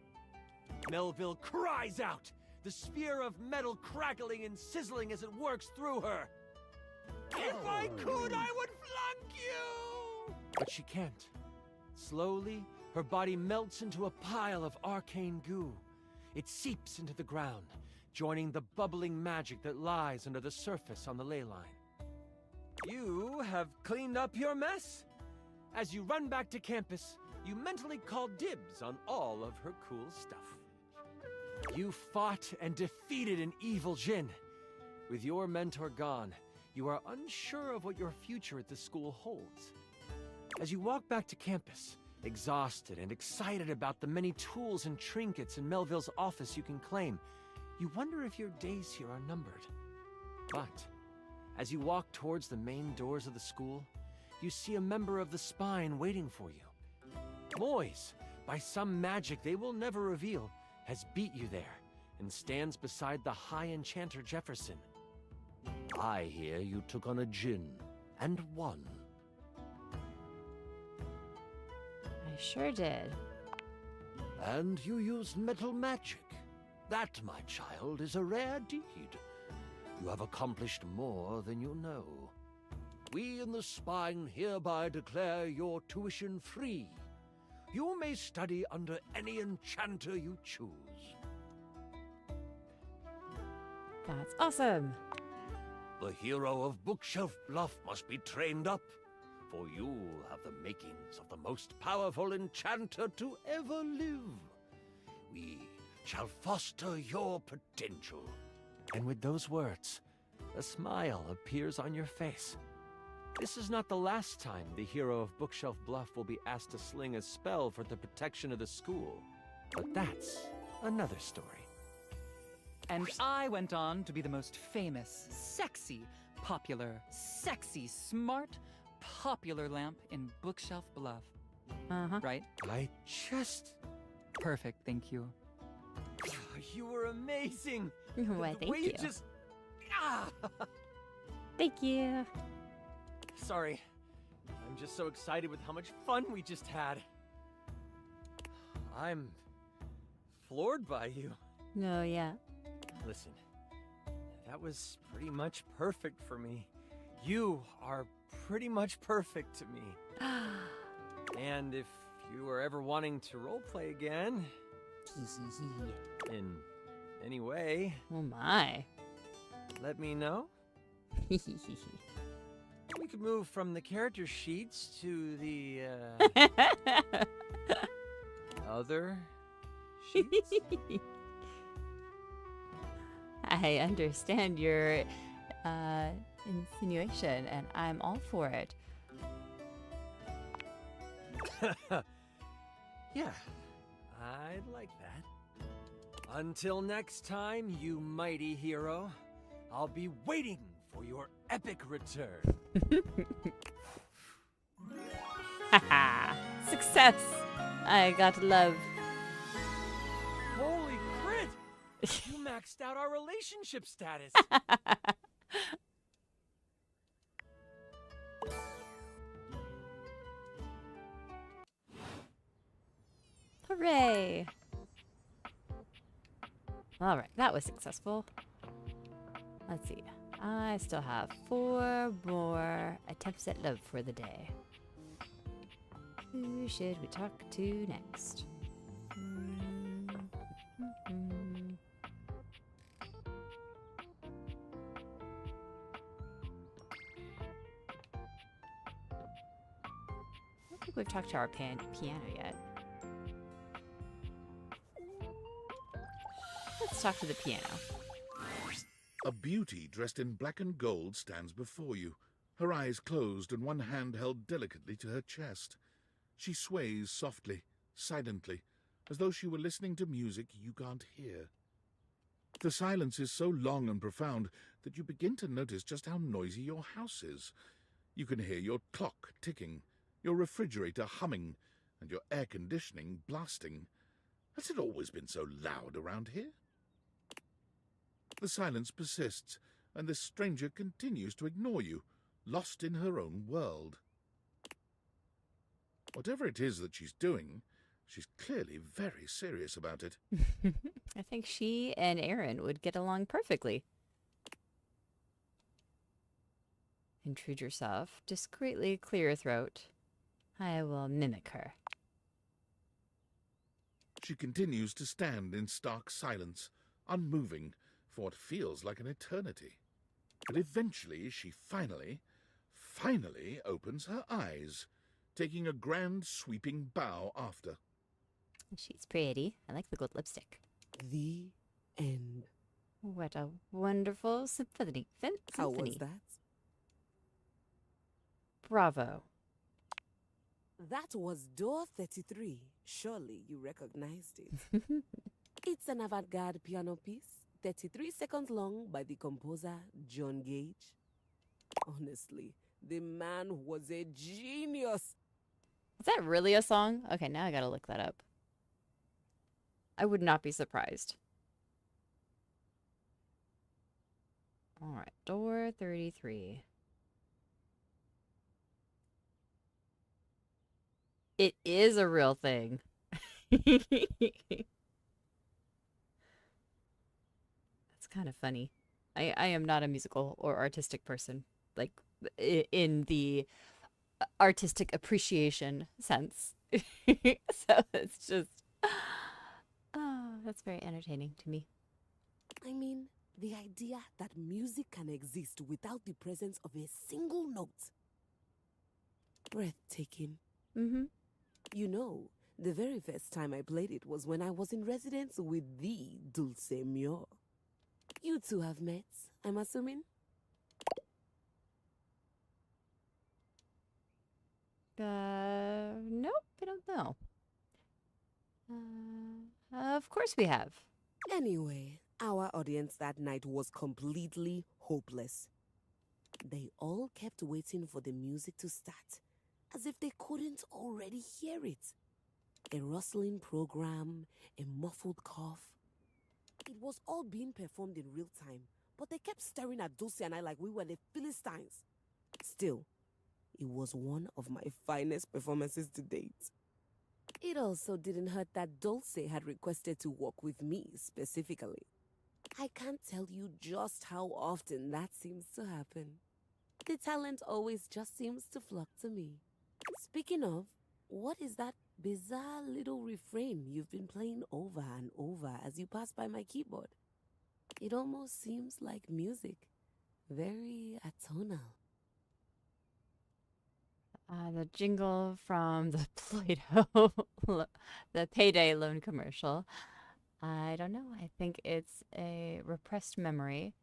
Melville cries out, the sphere of metal crackling and sizzling as it works through her. If I could, I would flunk you! But she can't. Slowly, her body melts into a pile of arcane goo. It seeps into the ground, joining the bubbling magic that lies under the surface on the ley line. You have cleaned up your mess. As you run back to campus, you mentally call dibs on all of her cool stuff. You fought and defeated an evil Jinn. With your mentor gone, you are unsure of what your future at the school holds. As you walk back to campus, exhausted and excited about the many tools and trinkets in Melville's office you can claim, you wonder if your days here are numbered. But as you walk towards the main doors of the school, you see a member of the Spine waiting for you. Moise, by some magic they will never reveal, has beat you there and stands beside the High Enchanter Jefferson. I hear you took on a Jinn and won. I sure did. And you used metal magic. That, my child, is a rare deed. You have accomplished more than you know. We in the Spine hereby declare your tuition free. You may study under any enchanter you choose. That's awesome. The hero of Bookshelf Bluff must be trained up, for you have the makings of the most powerful enchanter to ever live. We shall foster your potential. And with those words, a smile appears on your face. This is not the last time the hero of Bookshelf Bluff will be asked to sling a spell for the protection of the school. But that's another story. And I went on to be the most famous, sexy, popular, sexy, smart, popular lamp in Bookshelf Bluff. Uh-huh. Right? I just... Perfect, thank you. You were amazing! Why, The thank way you. just... Ah! Thank you. Sorry. I'm just so excited with how much fun we just had. I'm floored by you. No, yeah. Listen, that was pretty much perfect for me. You are pretty much perfect to me. And if you are ever wanting to roleplay again, in any way, Oh my. let me know. We could move from the character sheets to the other sheets. I understand your insinuation, and I'm all for it. Yeah, I'd like that. Until next time, you mighty hero, I'll be waiting for your epic return. Haha. Success! I got love. Holy crit! You maxed out our relationship status. Hooray! Alright, that was successful. Let's see. I still have 4 more attempts at love for the day. Who should we talk to next? I don't think we've talked to our piano yet. Let's talk to the piano. A beauty dressed in black and gold stands before you, her eyes closed and one hand held delicately to her chest. She sways softly, silently, as though she were listening to music you can't hear. The silence is so long and profound that you begin to notice just how noisy your house is. You can hear your clock ticking, your refrigerator humming, and your air conditioning blasting. Has it always been so loud around here? The silence persists, and this stranger continues to ignore you, lost in her own world. Whatever it is that she's doing, she's clearly very serious about it. I think she and Aaron would get along perfectly. Intrude yourself. Discreetly clear your throat. I will mimic her. She continues to stand in stark silence, unmoving, for what feels like an eternity. But eventually she finally opens her eyes, taking a grand sweeping bow after. She's pretty. I like the gold lipstick. The end. What a wonderful symphony. How was that? Bravo. That was door 33. Surely you recognized it. It's an avant-garde piano piece, 33 seconds long, by the composer John Gage. Honestly, the man was a genius. Is that really a song? Okay, now I gotta look that up. I would not be surprised. Alright, door 33. It is a real thing. That's kind of funny. I am not a musical or artistic person, like in the artistic appreciation sense. So it's just, oh, that's very entertaining to me. I mean, the idea that music can exist without the presence of a single note. Breathtaking. Mm-hmm. You know, the very first time I played it was when I was in residence with the Dulce Mio. You two have met, I'm assuming? Nope, I don't know. Of course we have. Anyway, our audience that night was completely hopeless. They all kept waiting for the music to start, as if they couldn't already hear it. A rustling program, a muffled cough. It was all being performed in real time, but they kept staring at Dulce and I like we were the Philistines. Still, it was one of my finest performances to date. It also didn't hurt that Dulce had requested to work with me specifically. I can't tell you just how often that seems to happen. The talent always just seems to flock to me. Speaking of, what is that bizarre little refrain you've been playing over and over as you pass by my keyboard? It almost seems like music. Very atonal. The jingle from the Play-Doh, the Payday loan commercial. I don't know. I think it's a repressed memory.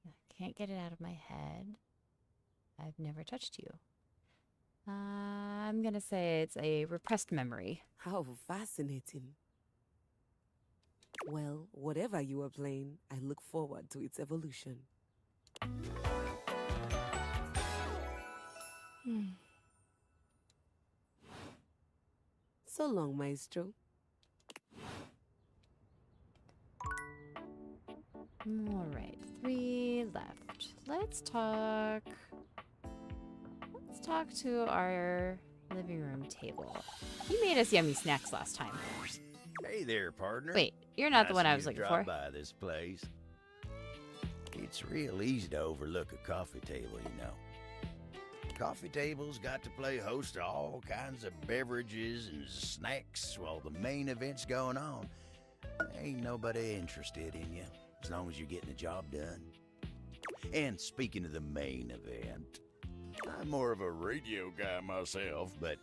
I can't get it out of my head. I've never touched you. I'm gonna say it's a repressed memory. How fascinating. Well, whatever you are playing, I look forward to its evolution. So long, Maestro. All right, 3 left. Let's talk to our living room table. You made us yummy snacks last time. Hey there, partner. Wait, you're not the Nice one of I you was to looking drop for. by this place. It's real easy to overlook a coffee table, you know. Coffee tables got to play host to all kinds of beverages and snacks while the main event's going on. Ain't nobody interested in you as long as you're getting the job done. And speaking of the main event, I'm more of a radio guy myself, but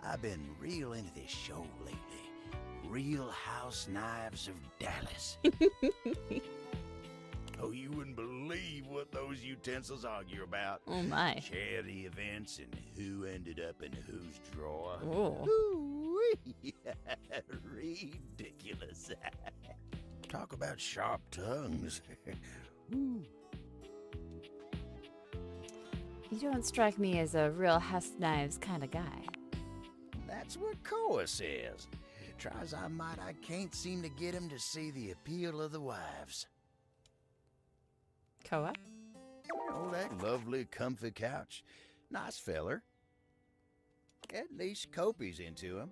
I've been real into this show lately. Real House Knives of Dallas. Oh, you wouldn't believe what those utensils argue about. Oh my. Charity events and who ended up in whose drawer. Oh. Ooh-wee. Ridiculous. Talk about sharp tongues. Ooh. You don't strike me as a real House Knives kind of guy. That's what Koa says. Try as I might, I can't seem to get him to see the appeal of the wives. Koa? Oh, that lovely, comfy couch. Nice feller. At least Kopi's into him.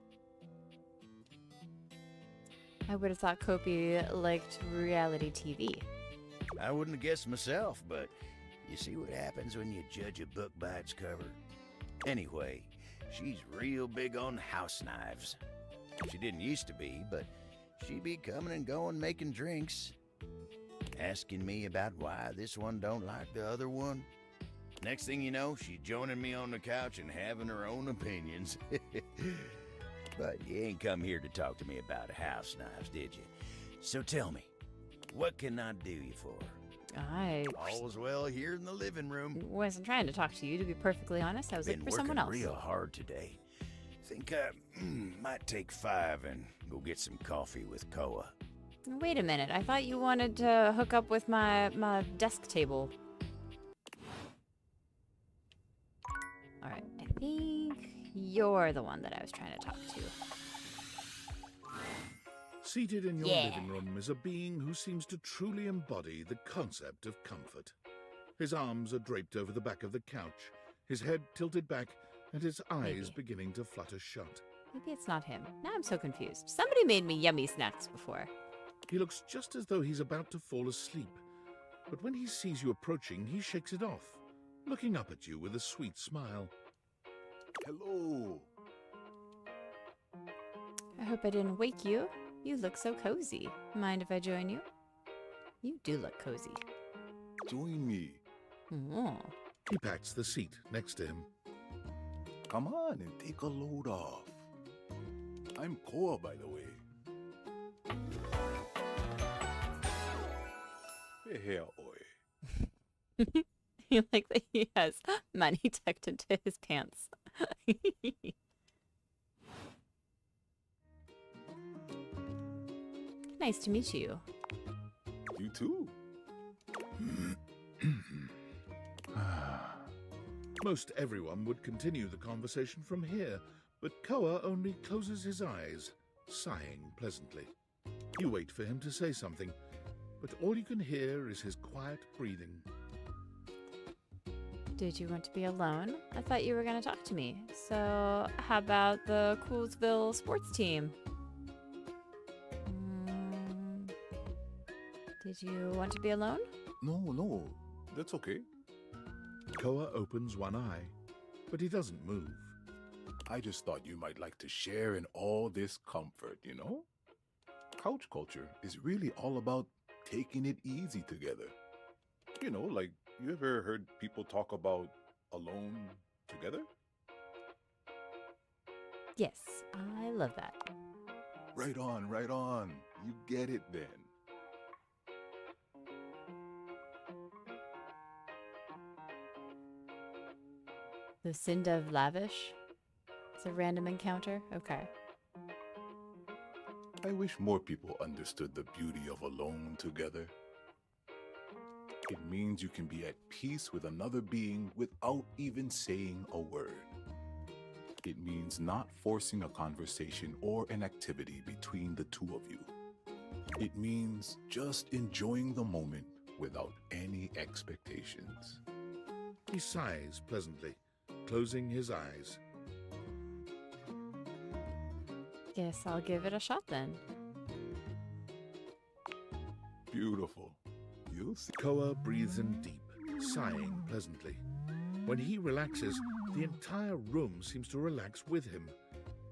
I would have thought Kopi liked reality TV. I wouldn't have guessed myself, but you see what happens when you judge a book by its cover. Anyway, she's real big on house knives. She didn't used to be, but she'd be coming and going making drinks. Asking me about why this one don't like the other one. Next thing you know, she's joining me on the couch and having her own opinions. But you ain't come here to talk to me about house knives, did you? So tell me, what can I do you for? I All's well here in the living room. wasn't trying to talk to you, to be perfectly honest. I was Been looking for someone else. working real hard today. Think I might take 5 and go get some coffee with Koa. Wait a minute. I thought you wanted to hook up with my desk table. All right. I think you're the one that I was trying to talk to. Seated in your Yeah. living room is a being who seems to truly embody the concept of comfort. His arms are draped over the back of the couch, his head tilted back, and his eyes Maybe. beginning to flutter shut. Maybe it's not him. Now I'm so confused. Somebody made me yummy snacks before. He looks just as though he's about to fall asleep, but when he sees you approaching, he shakes it off, looking up at you with a sweet smile. Hello. I hope I didn't wake you. You look so cozy. Mind if I join you? You do look cozy. Join me. Oh. He pats the seat next to him. Come on and take a load off. I'm Koa, by the way. Hey, oi. You like that he has money tucked into his pants. Nice to meet you. You too. Most everyone would continue the conversation from here, but Koa only closes his eyes, sighing pleasantly. You wait for him to say something, but all you can hear is his quiet breathing. Did you want to be alone? I thought you were going to talk to me. So, how about the Coolsville sports team? Did you want to be alone? No, that's okay. Koa opens one eye, but he doesn't move. I just thought you might like to share in all this comfort, you know? Couch culture is really all about taking it easy together. You know, like, you ever heard people talk about alone together? Yes, I love that. Right on, right on. You get it then. Lucinda of Lavish? It's a random encounter? Okay. I wish more people understood the beauty of alone together. It means you can be at peace with another being without even saying a word. It means not forcing a conversation or an activity between the two of you. It means just enjoying the moment without any expectations. He sighs pleasantly, closing his eyes. Guess I'll give it a shot then. Beautiful. You'll see. Koa breathes in deep, sighing pleasantly. When he relaxes, the entire room seems to relax with him.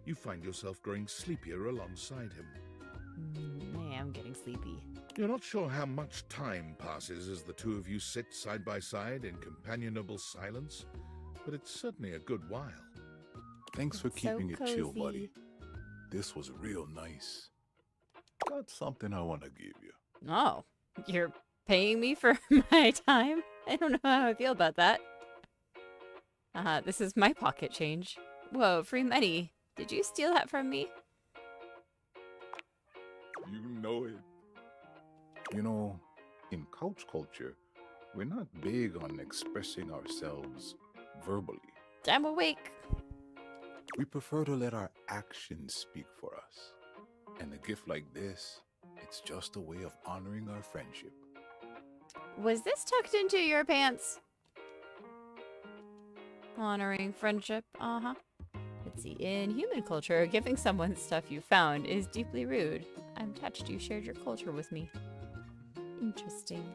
You find yourself growing sleepier alongside him. I am getting sleepy. You're not sure how much time passes as the two of you sit side by side in companionable silence, but it's certainly a good while. Thanks for It's so keeping it chill, cozy. buddy. This was real nice. Got something I want to give you. Oh, you're paying me for my time? I don't know how I feel about that. This is my pocket change. Whoa, free money. Did you steal that from me? You know it. You know, in couch culture, we're not big on expressing ourselves verbally. I'm awake. We prefer to let our actions speak for us. And a gift like this, it's just a way of honoring our friendship. Was this tucked into your pants? Honoring friendship, Let's see, in human culture, giving someone stuff you found is deeply rude. I'm touched you shared your culture with me. Interesting.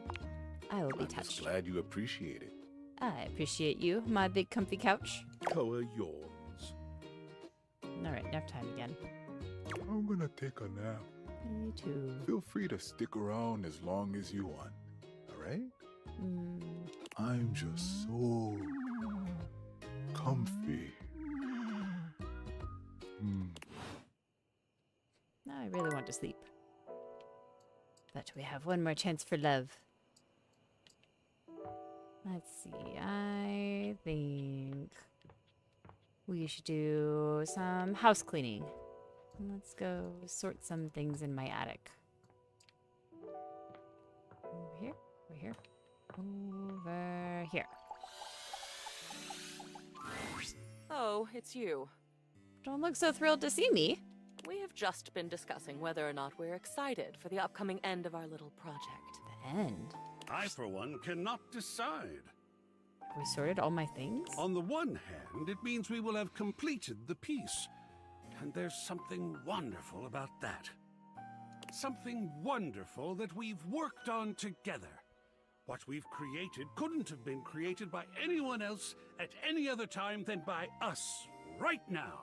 I will be I'm touched. just glad you appreciate it. I appreciate you, my big comfy couch. Koa yawns. Alright, nap time again. I'm gonna take a nap. Me too. Feel free to stick around as long as you want. Alright? Mm. I'm just so comfy. Now I really want to sleep. But we have one more chance for love. Let's see, I think we should do some house cleaning. Let's go sort some things in my attic. Over here, over here, over here. Oh, it's you. Don't look so thrilled to see me. We have just been discussing whether or not we're excited for the upcoming end of our little project. The end. I, for one, cannot decide. Have we sorted all my things? On the one hand, it means we will have completed the piece. And there's something wonderful about that. Something wonderful that we've worked on together. What we've created couldn't have been created by anyone else at any other time than by us, right now.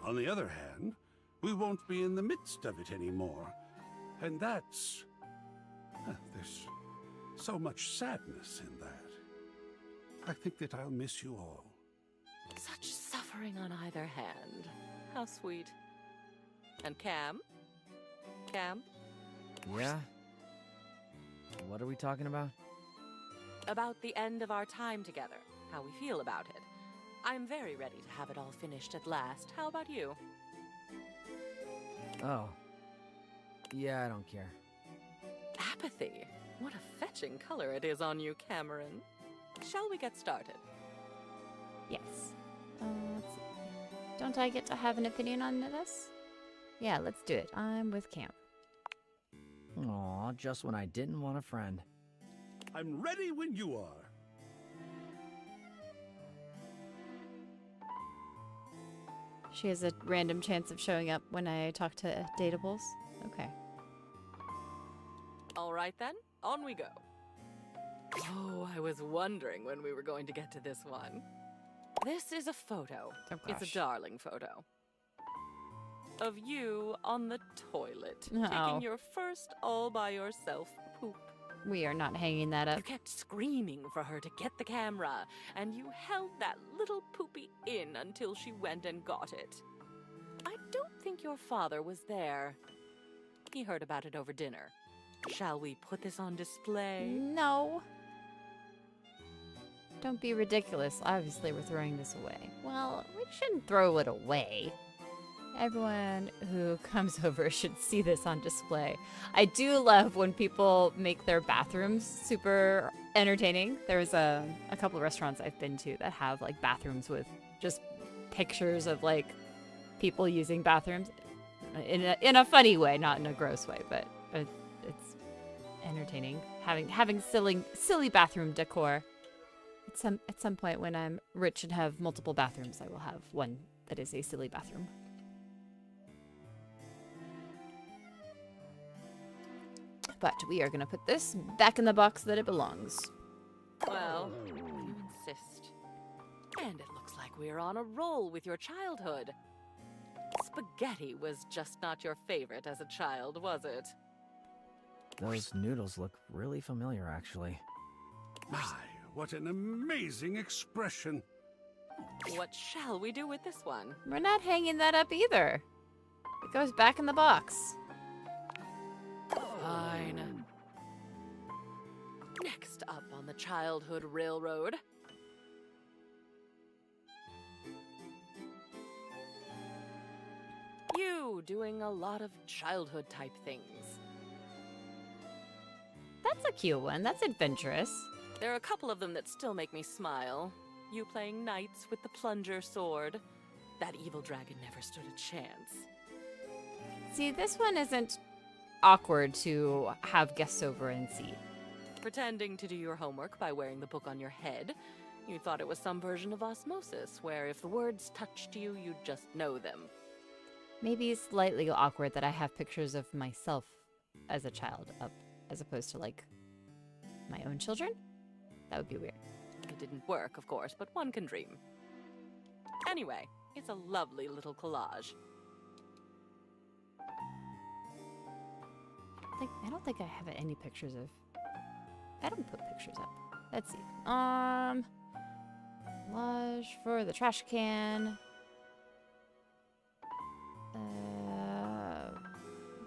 On the other hand, we won't be in the midst of it anymore. And that's... there's so much sadness in that. I think that I'll miss you all. Such suffering on either hand. How sweet. And Cam? Cam? Yeah? What are we talking about? About the end of our time together. How we feel about it. I'm very ready to have it all finished at last. How about you? Oh. Yeah, I don't care. Apathy. What a fetching color it is on you, Cameron. Shall we get started? Yes. Let's see. Don't I get to have an opinion on this? Yeah, let's do it. I'm with Cam. Aw, just when I didn't want a friend. I'm ready when you are. She has a random chance of showing up when I talk to Datables. Okay. All right then, on we go. Oh, I was wondering when we were going to get to this one. This is a photo. Oh, It's gosh. a darling photo. Of you on the toilet, Oh. taking your first all-by-yourself poop. We are not hanging that up. You kept screaming for her to get the camera, and you held that little poopy in until she went and got it. I don't think your father was there. He heard about it over dinner. Shall we put this on display? No. Don't be ridiculous. Obviously, we're throwing this away. Well, we shouldn't throw it away. Everyone who comes over should see this on display. I do love when people make their bathrooms super entertaining. There's a couple of restaurants I've been to that have like bathrooms with just pictures of like people using bathrooms in a funny way, not in a gross way, but it's entertaining having silly bathroom decor. At some point when I'm rich and have multiple bathrooms, I will have one that is a silly bathroom. But we are going to put this back in the box that it belongs. Well, if you insist. And it looks like we're on a roll with your childhood. Spaghetti was just not your favorite as a child, was it? Those noodles look really familiar, actually. My, what an amazing expression. What shall we do with this one? We're not hanging that up either. It goes back in the box. Fine. Next up on the childhood railroad. You doing a lot of childhood type things. That's a cute one. That's adventurous. There are a couple of them that still make me smile. You playing knights with the plunger sword. That evil dragon never stood a chance. See, this one isn't awkward to have guests over and see. Pretending to do your homework by wearing the book on your head. You thought it was some version of osmosis, where if the words touched you, you'd just know them. Maybe slightly awkward that I have pictures of myself as a child up as opposed to like my own children. That would be weird. It didn't work, of course, but one can dream. Anyway, it's a lovely little collage. I don't think I have any pictures of. I don't put pictures up. Let's see. Collage for the trash can.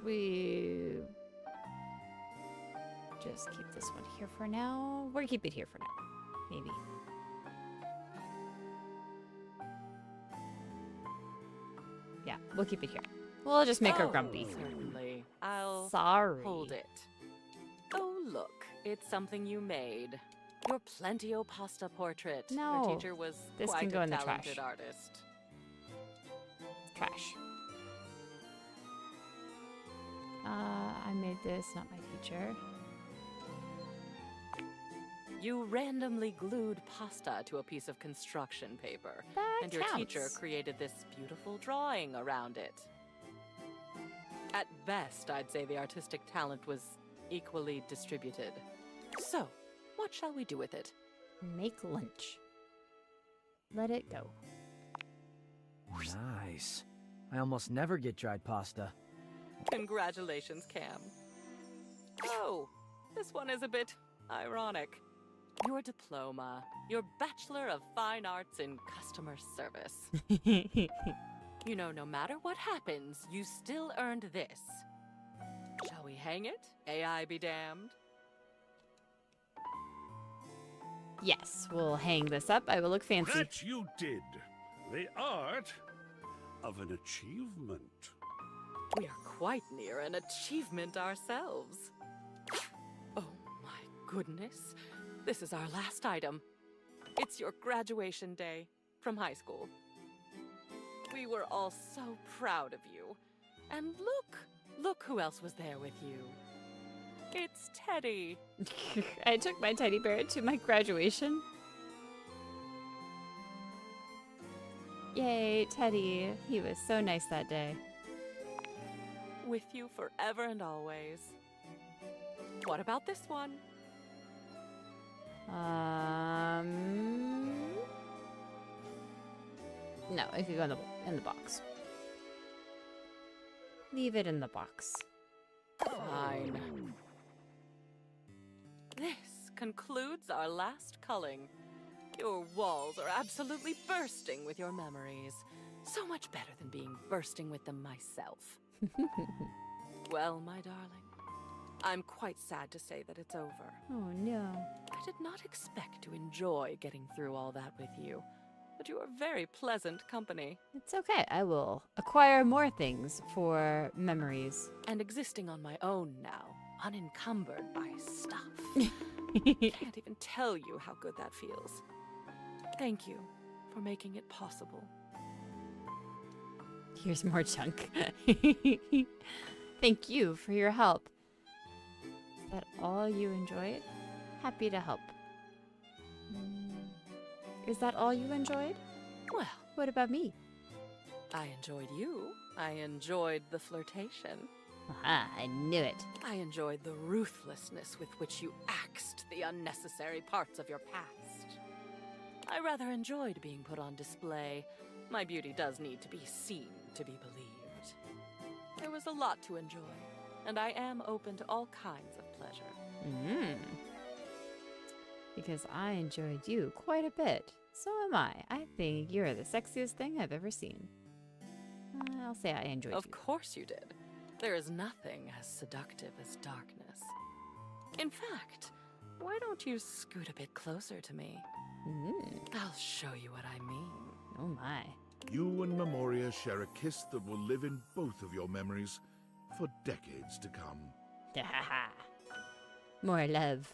We just keep this one here for now. We're gonna keep it here for now. Maybe. Yeah, we'll keep it here. We'll just make her grumpy. Certainly. I'll Sorry. hold it. Oh, look. It's something you made. Your Plentio pasta portrait. No, Your teacher was this quite can go a in the talented trash. artist. Trash. I made this, not my teacher. You randomly glued pasta to a piece of construction paper. That and your teacher counts. created this beautiful drawing around it. At best, I'd say the artistic talent was equally distributed. So, what shall we do with it? Make lunch. Let it go. Nice. I almost never get dried pasta. Congratulations, Cam. Oh, this one is a bit ironic. Your diploma, your Bachelor of Fine Arts in Customer Service. You know, no matter what happens, you still earned this. Shall we hang it? AI be damned. Yes, we'll hang this up. I will look fancy. That you did. The art of an achievement. We are quite near an achievement ourselves. Oh my goodness. This is our last item. It's your graduation day from high school. We were all so proud of you. And look who else was there with you. It's Teddy. I took my teddy bear to my graduation. Yay, Teddy. He was so nice that day. With you forever and always. What about this one? No, it could go in the box. Leave it in the box. Fine. This concludes our last culling. Your walls are absolutely bursting with your memories. So much better than being bursting with them myself. Well, my darling, I'm quite sad to say that it's over. Oh, no. I did not expect to enjoy getting through all that with you, but you are very pleasant company. It's okay. I will acquire more things for memories. And existing on my own now, unencumbered by stuff. Can't even tell you how good that feels. Thank you for making it possible. Here's more junk. Thank you for your help. Is that all you enjoyed? Happy to help. Is that all you enjoyed? Well, what about me? I enjoyed you. I enjoyed the flirtation. Aha, I knew it. I enjoyed the ruthlessness with which you axed the unnecessary parts of your past. I rather enjoyed being put on display. My beauty does need to be seen to be believed. There was a lot to enjoy, and I am open to all kinds of pleasure. Because I enjoyed you quite a bit. So am I. I think you're the sexiest thing I've ever seen. I'll say I enjoyed you. Of course you did. There is nothing as seductive as darkness. In fact, why don't you scoot a bit closer to me? I'll show you what I mean. Oh my. You and Memoria share a kiss that will live in both of your memories for decades to come. More love.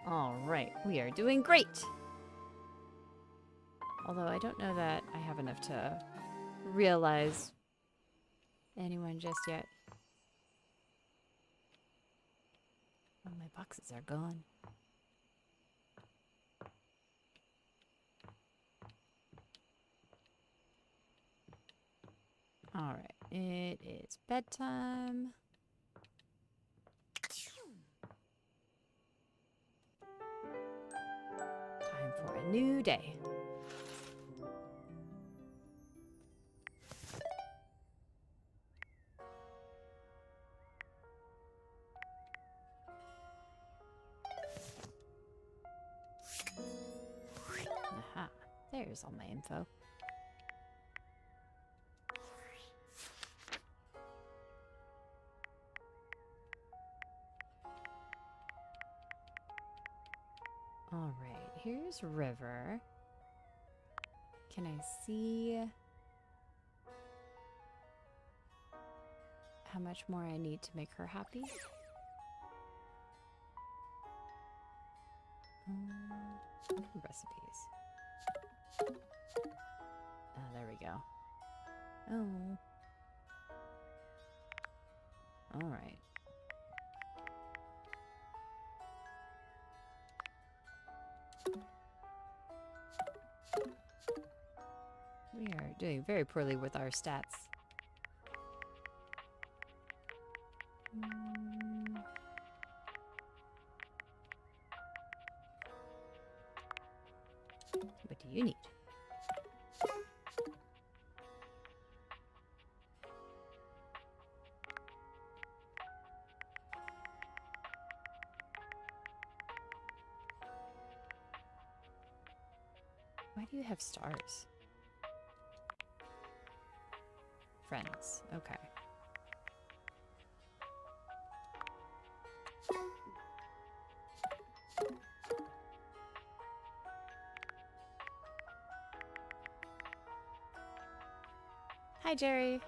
All right, we are doing great. Although I don't know that I have enough to realize anyone just yet. Oh, my boxes are gone. All right, it is bedtime. Time for a new day. Aha, there's all my info. All right, here's River. Can I see how much more I need to make her happy? Recipes. Oh, there we go. Oh. All right. We are doing very poorly with our stats. What do you need? Why do you have stars? Friends, okay. Hi, Jerry.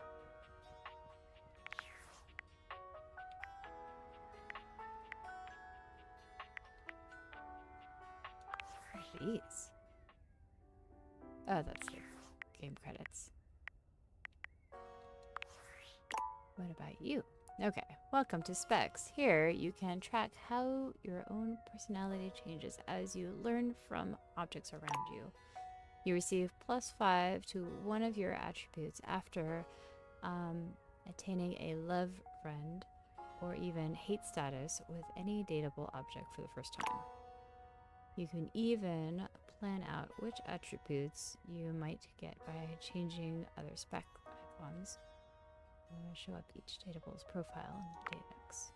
Jeez. Oh, that's the game credits. What about you? Okay, welcome to Specs. Here you can track how your own personality changes as you learn from objects around you. You receive +5 to one of your attributes after attaining a love friend, or even hate status with any dateable object for the first time. You can even plan out which attributes you might get by changing other spec icons. Show up each datable's profile in the Datex.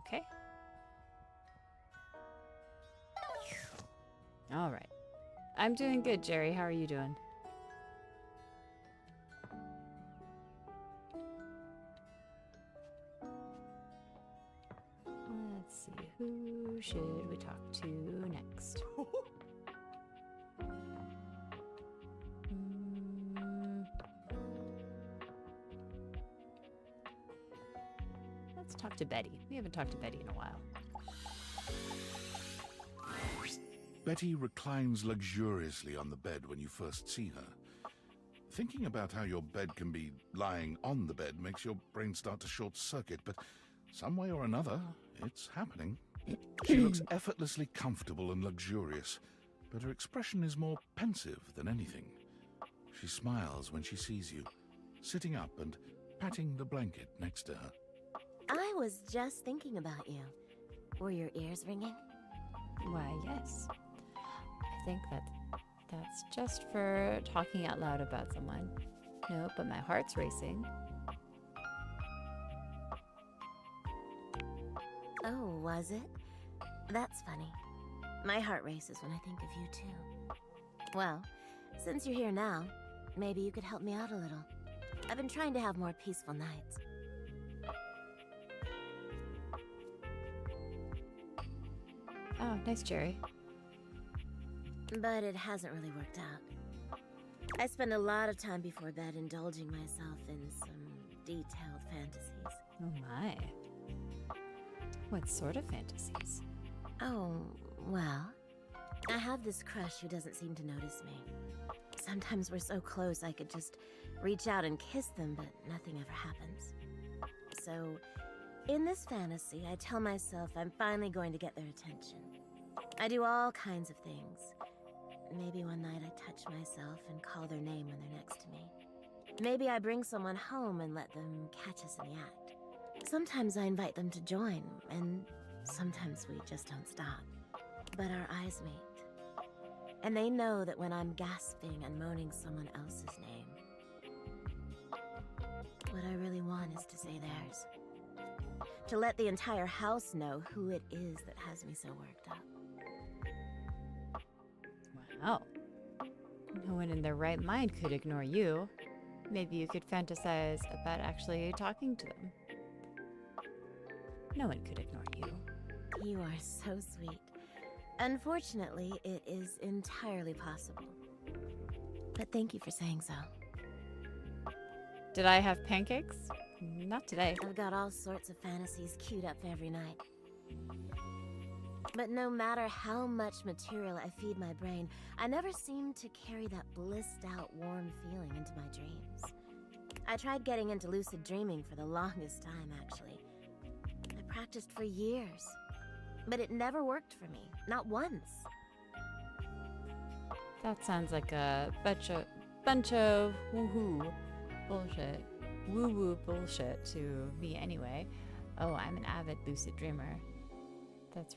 Okay. All right. I'm doing good, Jerry. How are you doing? Let's see. Who should we talk to next? Let's talk to Betty. We haven't talked to Betty in a while. Betty reclines luxuriously on the bed when you first see her. Thinking about how your bed can be lying on the bed makes your brain start to short-circuit, but some way or another, it's happening. She looks effortlessly comfortable and luxurious, but her expression is more pensive than anything. She smiles when she sees you, sitting up and patting the blanket next to her. I was just thinking about you. Were your ears ringing? Why, yes. I think that's just for talking out loud about someone. No, but my heart's racing. Oh, was it? That's funny. My heart races when I think of you, too. Well, since you're here now, maybe you could help me out a little. I've been trying to have more peaceful nights. Oh, nice, Jerry. But it hasn't really worked out. I spend a lot of time before bed indulging myself in some detailed fantasies. Oh my. What sort of fantasies? Oh, well, I have this crush who doesn't seem to notice me. Sometimes we're so close I could just reach out and kiss them, but nothing ever happens. So, in this fantasy, I tell myself I'm finally going to get their attention. I do all kinds of things. Maybe one night I touch myself and call their name when they're next to me. Maybe I bring someone home and let them catch us in the act. Sometimes I invite them to join, and sometimes we just don't stop. But our eyes meet. And they know that when I'm gasping and moaning someone else's name, what I really want is to say theirs. To let the entire house know who it is that has me so worked up. Wow. No one in their right mind could ignore you. Maybe you could fantasize about actually talking to them. No one could ignore you. You are so sweet. Unfortunately, it is entirely possible. But thank you for saying so. Did I have pancakes? Not today. I've got all sorts of fantasies queued up every night. But no matter how much material I feed my brain, I never seem to carry that blissed out warm feeling into my dreams. I tried getting into lucid dreaming for the longest time, actually. I practiced for years, but it never worked for me, not once. That sounds like a bunch of woohoo bullshit. Woo-woo bullshit to me anyway. Oh, I'm an avid lucid dreamer. That's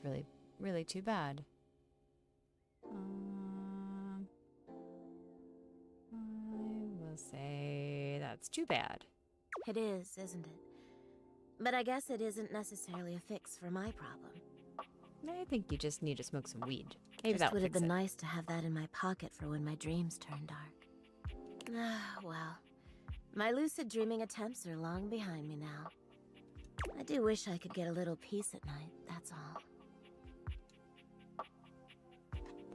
really too bad. I will say that's too bad. It is, isn't it? But I guess it isn't necessarily a fix for my problem. I think you just need to smoke some weed. Maybe Just that would would have fix been it. nice to have that in my pocket for when my dreams turn dark. Ah, well. My lucid dreaming attempts are long behind me now. I do wish I could get a little peace at night, that's all.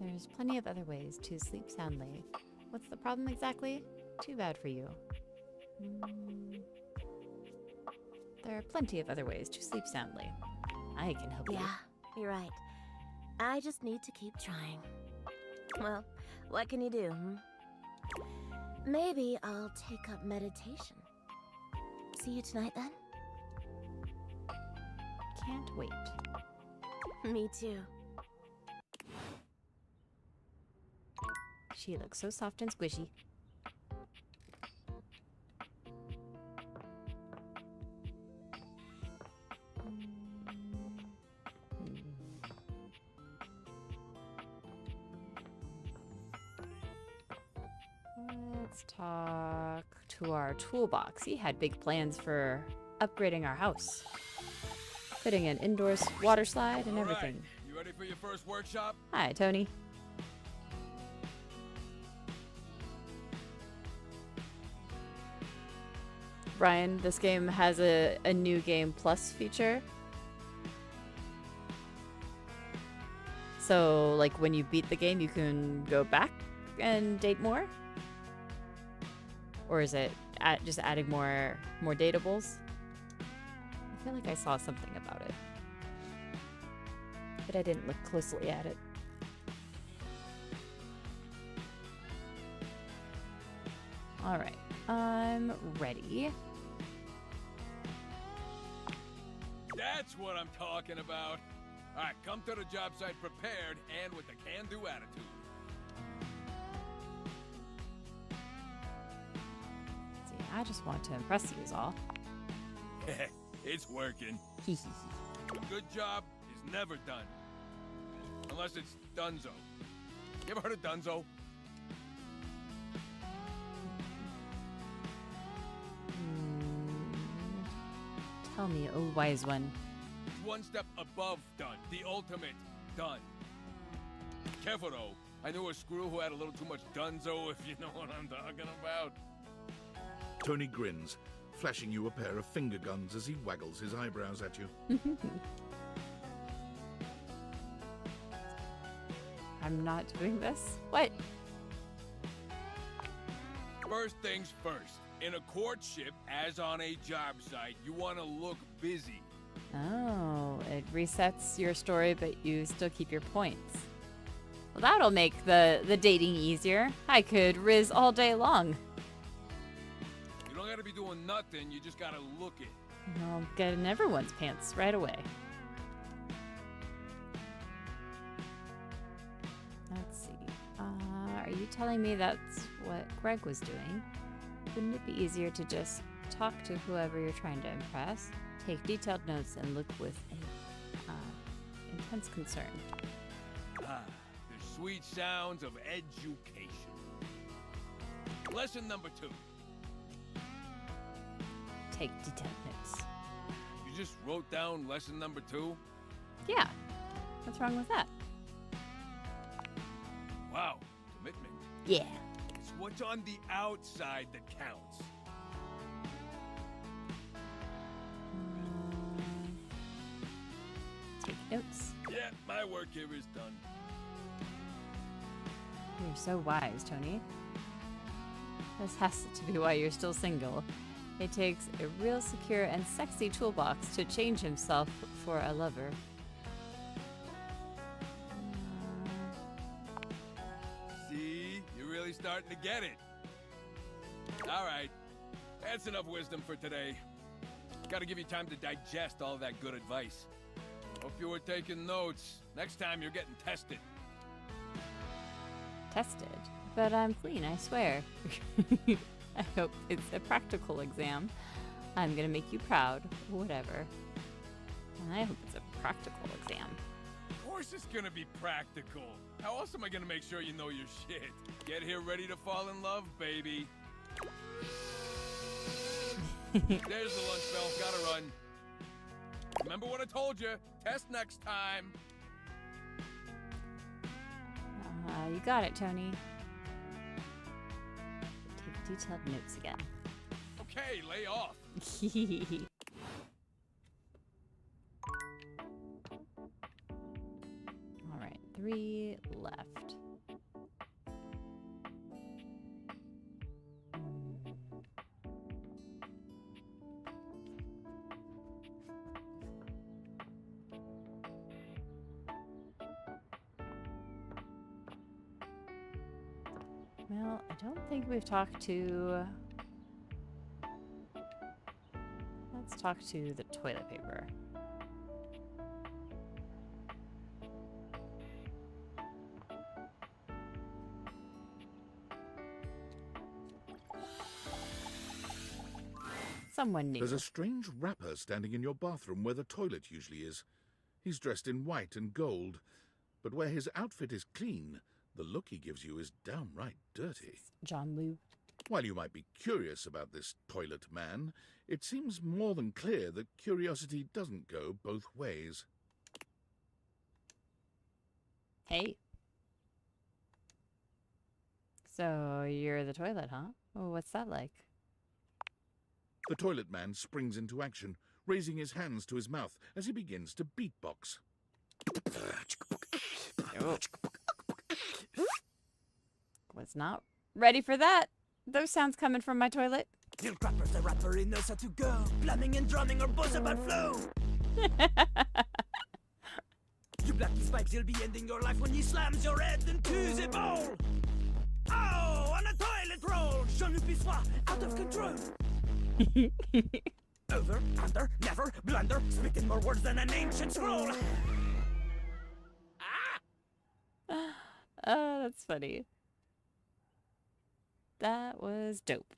There's plenty of other ways to sleep soundly. What's the problem exactly? Too bad for you. There are plenty of other ways to sleep soundly. I can help you. Yeah, you're right. I just need to keep trying. Well, what can you do, hmm? Maybe I'll take up meditation. See you tonight, then? Can't wait. Me too. She looks so soft and squishy. Let's talk to our toolbox. He had big plans for upgrading our house. Putting an indoor water slide and everything. Right. You ready for your first workshop? Hi, Tony. Brian, this game has a new game plus feature. So, like, when you beat the game, you can go back and date more? Or is it just adding more datables? I feel like I saw something about it. But I didn't look closely at it. Alright, I'm ready. That's what I'm talking about. All right, come to the job site prepared and with a can-do attitude. See, I just want to impress you is all. It's working. Good job is never done. Unless it's Dunzo. You ever heard of Dunzo? Tell me, oh wise one. It's one step above done. The ultimate done. Careful though. I knew a screw who had a little too much Dunzo, if you know what I'm talking about. Tony grins, flashing you a pair of finger guns as he waggles his eyebrows at you. I'm not doing this? What? First things first. In a courtship, as on a job site, you want to look busy. Oh, it resets your story, but you still keep your points. Well, that'll make the dating easier. I could rizz all day long. You don't gotta be doing nothing, you just gotta look it. I'll get in everyone's pants right away. Let's see. Are you telling me that's what Greg was doing? Wouldn't it be easier to just talk to whoever you're trying to impress? Take detailed notes and look with intense concern. Ah, the sweet sounds of education. Lesson number 2. Take detailed notes. You just wrote down lesson number 2? Yeah. What's wrong with that? Wow, commitment. Yeah. It's what's on the outside that counts. Take notes. Yeah, my work here is done. You're so wise, Tony. This has to be why you're still single. It takes a real secure and sexy toolbox to change himself for a lover. See? You're really starting to get it. All right. That's enough wisdom for today. Gotta give you time to digest all that good advice. Hope you were taking notes. Next time you're getting tested. Tested? But I'm clean, I swear. I hope it's a practical exam. I'm gonna make you proud, whatever. And I hope it's a practical exam. Of course it's gonna be practical. How else am I gonna make sure you know your shit? Get here ready to fall in love, baby. There's the lunch bell. Gotta run. Remember what I told you. Test next time. You got it, Tony. Take detailed notes again. Okay, lay off. All right, 3 left. Well, I don't think we've talked to... Let's talk to the toilet paper. Someone new. There's a strange rapper standing in your bathroom where the toilet usually is. He's dressed in white and gold, but where his outfit is clean, the look he gives you is downright dirty. John Liu. While you might be curious about this toilet man, it seems more than clear that curiosity doesn't go both ways. Hey. So, you're the toilet, huh? Oh, what's that like? The toilet man springs into action, raising his hands to his mouth as he begins to beatbox. Oh. Was not ready for that. Those sounds coming from my toilet. Lil Crapper's the rapper, he knows how to go. Plumbing and drumming are both about flow. You block his pipes, he'll be ending your life when he slams your head into the bowl. Oh, on a toilet roll. Jean-Luc Pissoir, out of control. Over, under, never, blunder, speaking more words than an ancient scroll. Oh, that's funny. That was dope.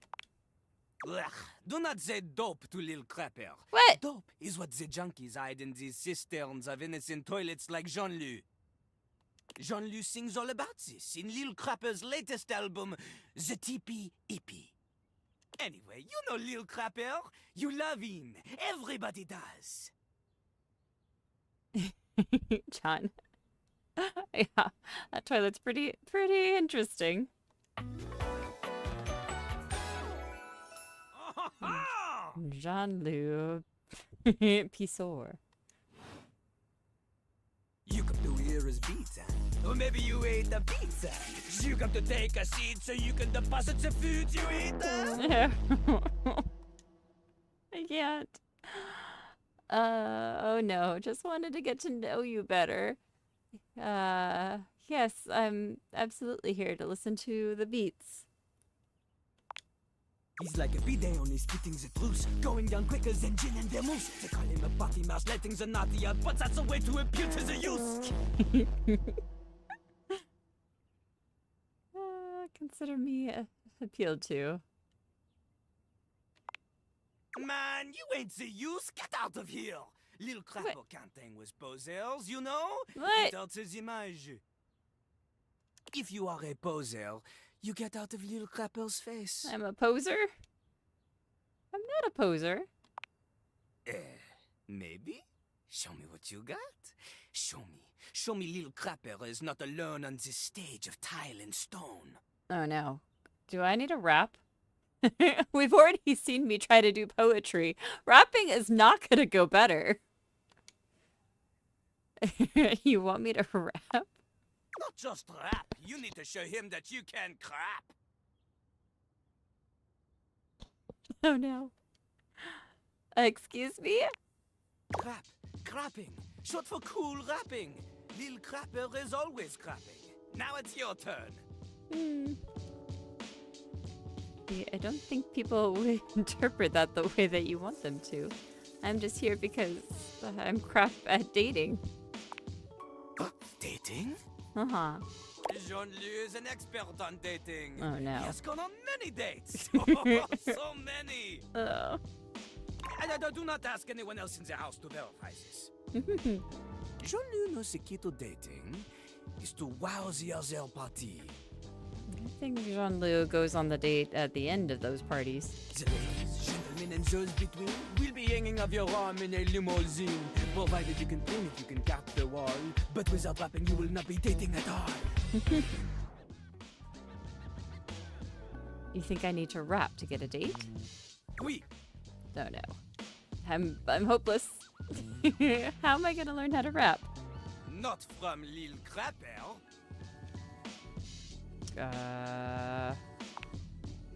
Ugh, do not say dope to Lil Crapper. What? Dope is what the junkies hide in these cisterns of innocent toilets like Jean-Luc. Jean-Luc sings all about this in Lil Crapper's latest album, The Tippy Hippie. Anyway, you know Lil Crapper. You love him. Everybody does. John. Yeah, that toilet's pretty interesting. Jean-Luc Pissoir. You come to hear his beats, huh? Or maybe you ate the pizza. You come to take a seat so you can deposit the food you eat. I can't. Oh no, just wanted to get to know you better. Yes, I'm absolutely here to listen to the beats. He's like a bidet, only spitting the truth, going down quicker than gin and vermouth. They call him a potty mouse, letting the naughty out, but that's a way to appeal to the youth. Consider me appealed to. Man, you ain't the youth. Get out of here. Lil Crapper can't hang with posers, you know? What? Get out his image. If you are a poser, you get out of Lil Crapper's face. I'm a poser? I'm not a poser. Maybe? Show me what you got. Show me. Show me Lil Crapper is not alone on this stage of tile and stone. Oh no. Do I need a rap? We've already seen me try to do poetry. Rapping is not gonna go better. You want me to rap? Not just rap. You need to show him that you can crap. Oh no. Excuse me? Crap. Crapping. Short for cool rapping. Lil Crapper is always crapping. Now it's your turn. I don't think people would interpret that the way that you want them to. I'm just here because I'm crap at dating. Dating? Uh-huh. Jean-Luc is an expert on dating. Oh no. He has gone on many dates. So many. Oh. And do not ask anyone else in the house to verify this. Jean-Luc knows the key to dating is to wow the other party. I think Jean-Luc goes on the date at the end of those parties. The ladies, gentlemen, and those between will be hanging off your arm in a limousine, provided you can think you can cap the wall. But without rapping, you will not be dating at all. You think I need to rap to get a date? Oui. Oh no. I'm hopeless. How am I gonna learn how to rap? Not from Lil Crapper.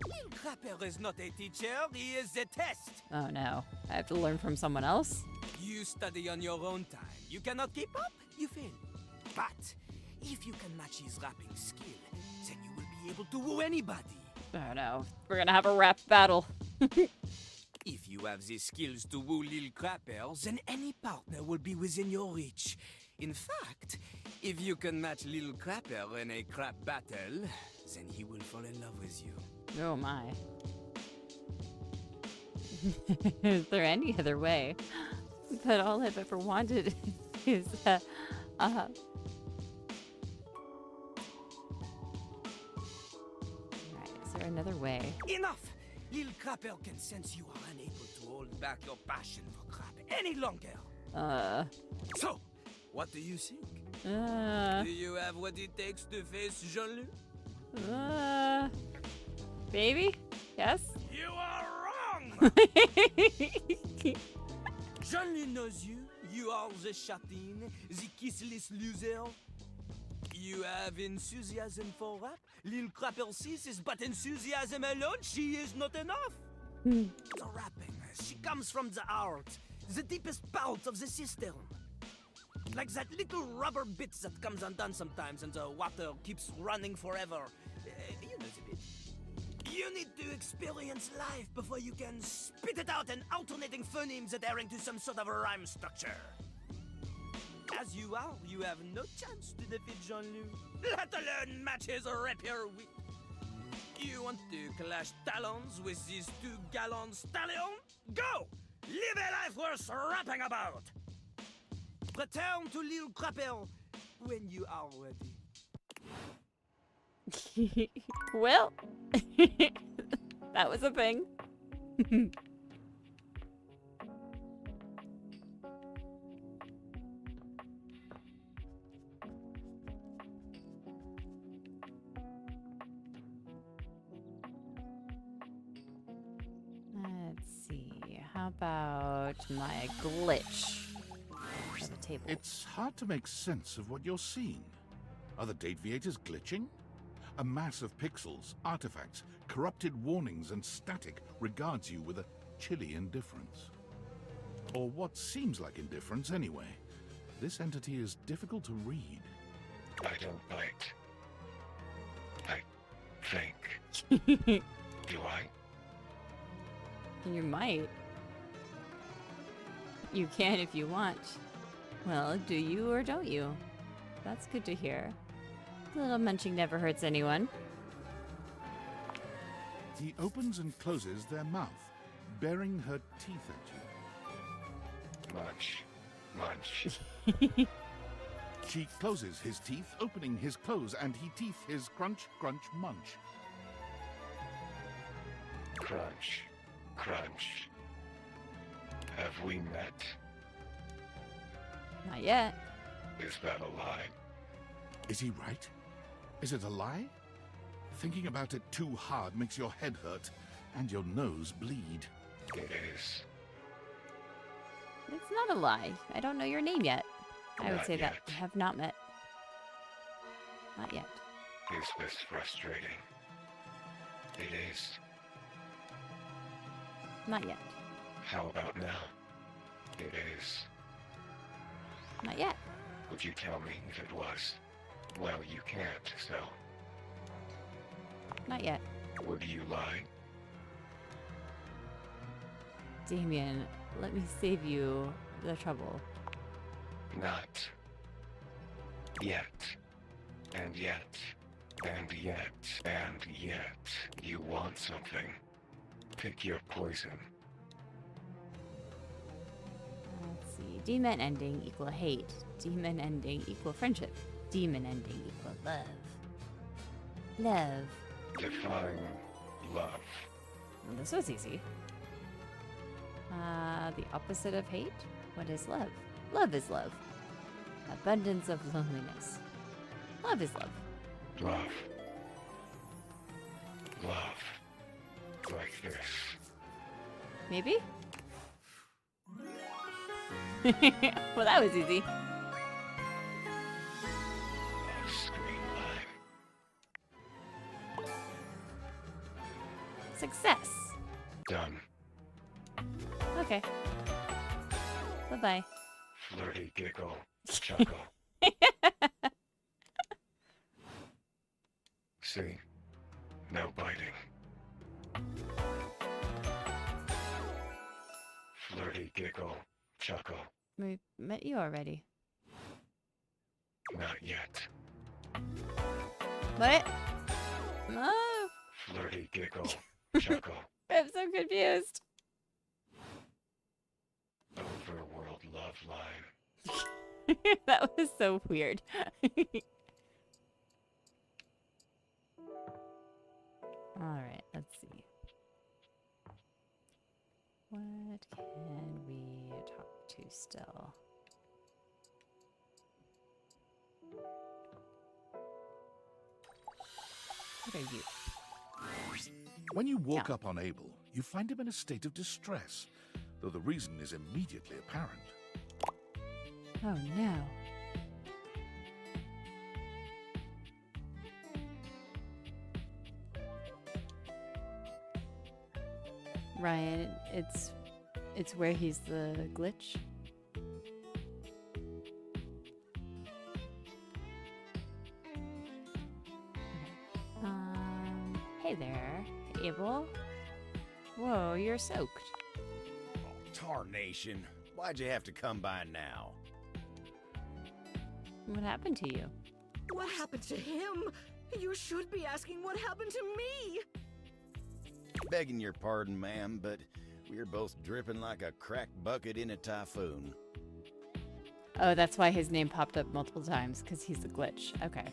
Lil Crapper is not a teacher, he is a test. Oh no. I have to learn from someone else? You study on your own time. You cannot keep up, you fail. But if you can match his rapping skill, then you will be able to woo anybody. Oh no. We're gonna have a rap battle. If you have the skills to woo Lil Crapper, then any partner will be within your reach. In fact, if you can match Lil Crapper in a crap battle, then he will fall in love with you. Oh my. Is there any other way? But all I've ever wanted is Right, is there another way? Enough! Little Crapper can sense you are unable to hold back your passion for crap any longer. So, what do you think? Do you have what it takes to face Jean-Luc? Baby? Yes? You are wrong! Jean-Luc knows you. You are the chatin, the kissless loser. You have enthusiasm for rap. Lil Crapper sees is but enthusiasm alone. She is not enough. The rapping, she comes from the heart, the deepest part of the system. Like that little rubber bit that comes undone sometimes and the water keeps running forever. You know the bit. You need to experience life before you can spit it out in alternating phonemes adhering to some sort of a rhyme structure. As you are, you have no chance to defeat Jean-Luc, let alone match his rapier wit. You want to clash talons with these two gallant stallions? Go! Live a life worth rapping about! Return to Lil Crapper when you are ready. Well, that was a thing. Let's see. How about my glitch? On the table. It's hard to make sense of what you're seeing. Are the date viators glitching? A mass of pixels, artifacts, corrupted warnings, and static regards you with a chilly indifference. Or what seems like indifference anyway. This entity is difficult to read. I don't bite. I think. Do I? You might. You can if you want. Well, do you or don't you? That's good to hear. A little munching never hurts anyone. He opens and closes their mouth, baring her teeth at you. Munch. Munch. She closes his teeth, opening his close, and he teeth his crunch, crunch, munch. Crunch. Crunch. Have we met? Not yet. Is that a lie? Is he right? Is it a lie? Thinking about it too hard makes your head hurt and your nose bleed. It is. It's not a lie. I don't know your name yet. I would Not say that yet. we have not met. Not yet. Is this frustrating? It is. Not yet. How about now? It is. Not yet. Would you tell me if it was? Well, you can't, so. Not yet. Would you lie? Damien, let me save you the trouble. Not. Yet. And yet. And yet. And yet. You want something. Pick your poison. Let's see. Demon ending equal hate. Demon ending equal friendship. Demon ending equal love. Love. Define love. Well, this was easy. The opposite of hate? What is love? Love is love. Abundance of loneliness. Love is love. Love. Love. Like this. Maybe? Well, that was easy. Screen line. Success. Done. Okay. Bye-bye. Flirty giggle. Chuckle. See? No biting. Flirty giggle. Chuckle. We met you already. Not yet. What? No. Flirty giggle. Chuckle. I'm so confused. offline. That was so weird. Alright, let's see. What can we talk to still? What are you? When you walk up on Abel, you find him in a state of distress, though the reason is immediately apparent. Oh no. Ryan, it's where he's the glitch. Hey there, Abel. Whoa, you're soaked. Oh, tarnation. Why'd you have to come by now? What happened to you? What happened to him? You should be asking what happened to me. Begging your pardon, ma'am, but we're both dripping like a cracked bucket in a typhoon. Oh, that's why his name popped up multiple times, because he's a glitch. Okay.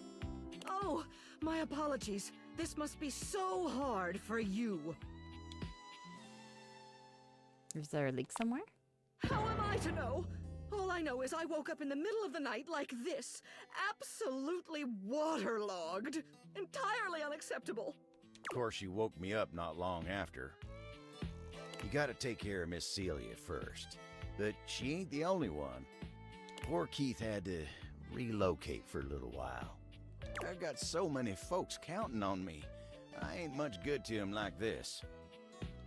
Oh, my apologies. This must be so hard for you. Is there a leak somewhere? How am I to know? All I know is I woke up in the middle of the night like this. Absolutely waterlogged. Entirely unacceptable. Of course, you woke me up not long after. You gotta take care of Miss Celia first. But she ain't the only one. Poor Keith had to relocate for a little while. I've got so many folks counting on me. I ain't much good to him like this.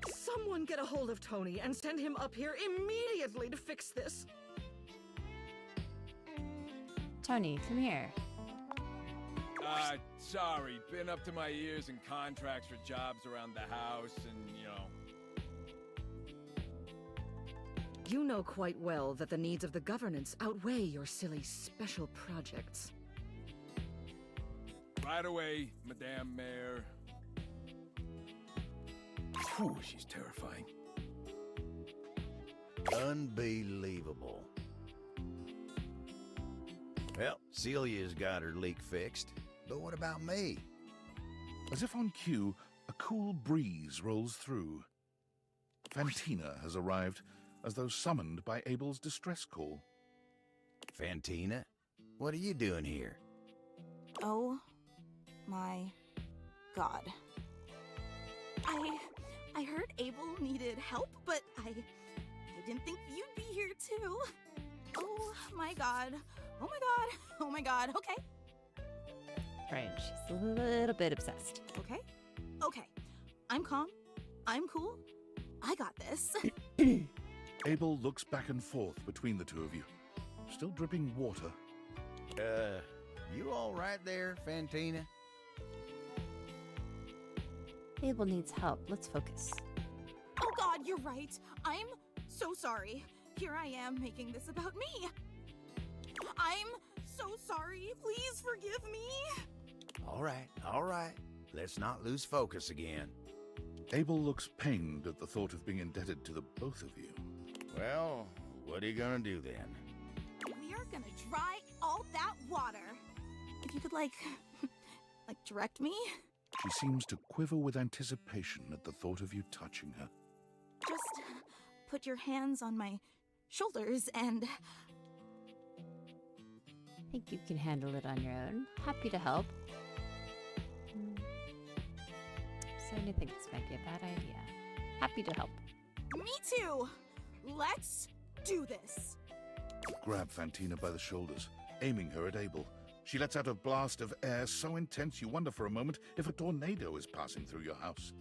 Someone get a hold of Tony and send him up here immediately to fix this. Tony, come here. Sorry. Been up to my ears in contracts for jobs around the house and, You know quite well that the needs of the governance outweigh your silly special projects. Right away, Madame Mayor. Whew, she's terrifying. Unbelievable. Well, Celia's got her leak fixed, but what about me? As if on cue, a cool breeze rolls through. Fantina has arrived, as though summoned by Abel's distress call. Fantina, what are you doing here? Oh my god. I heard Abel needed help, but I didn't think you'd be here too. Oh my god. Oh my god. Oh my god. Okay. Right, she's a little bit obsessed. Okay. Okay. I'm calm. I'm cool. I got this. Abel looks back and forth between the two of you, still dripping water. You all right there, Fantina? Abel needs help. Let's focus. Oh god, you're right. I'm so sorry. Here I am making this about me. I'm so sorry. Please forgive me. All right. Let's not lose focus again. Abel looks pained at the thought of being indebted to the both of you. Well, what are you gonna do then? We are gonna dry all that water. If you could, like direct me? She seems to quiver with anticipation at the thought of you touching her. Just put your hands on my shoulders and... I think you can handle it on your own. Happy to help. Starting to think this might be a bad idea. Happy to help. Me too! Let's do this! Grab Fantina by the shoulders, aiming her at Abel. She lets out a blast of air so intense you wonder for a moment if a tornado is passing through your house.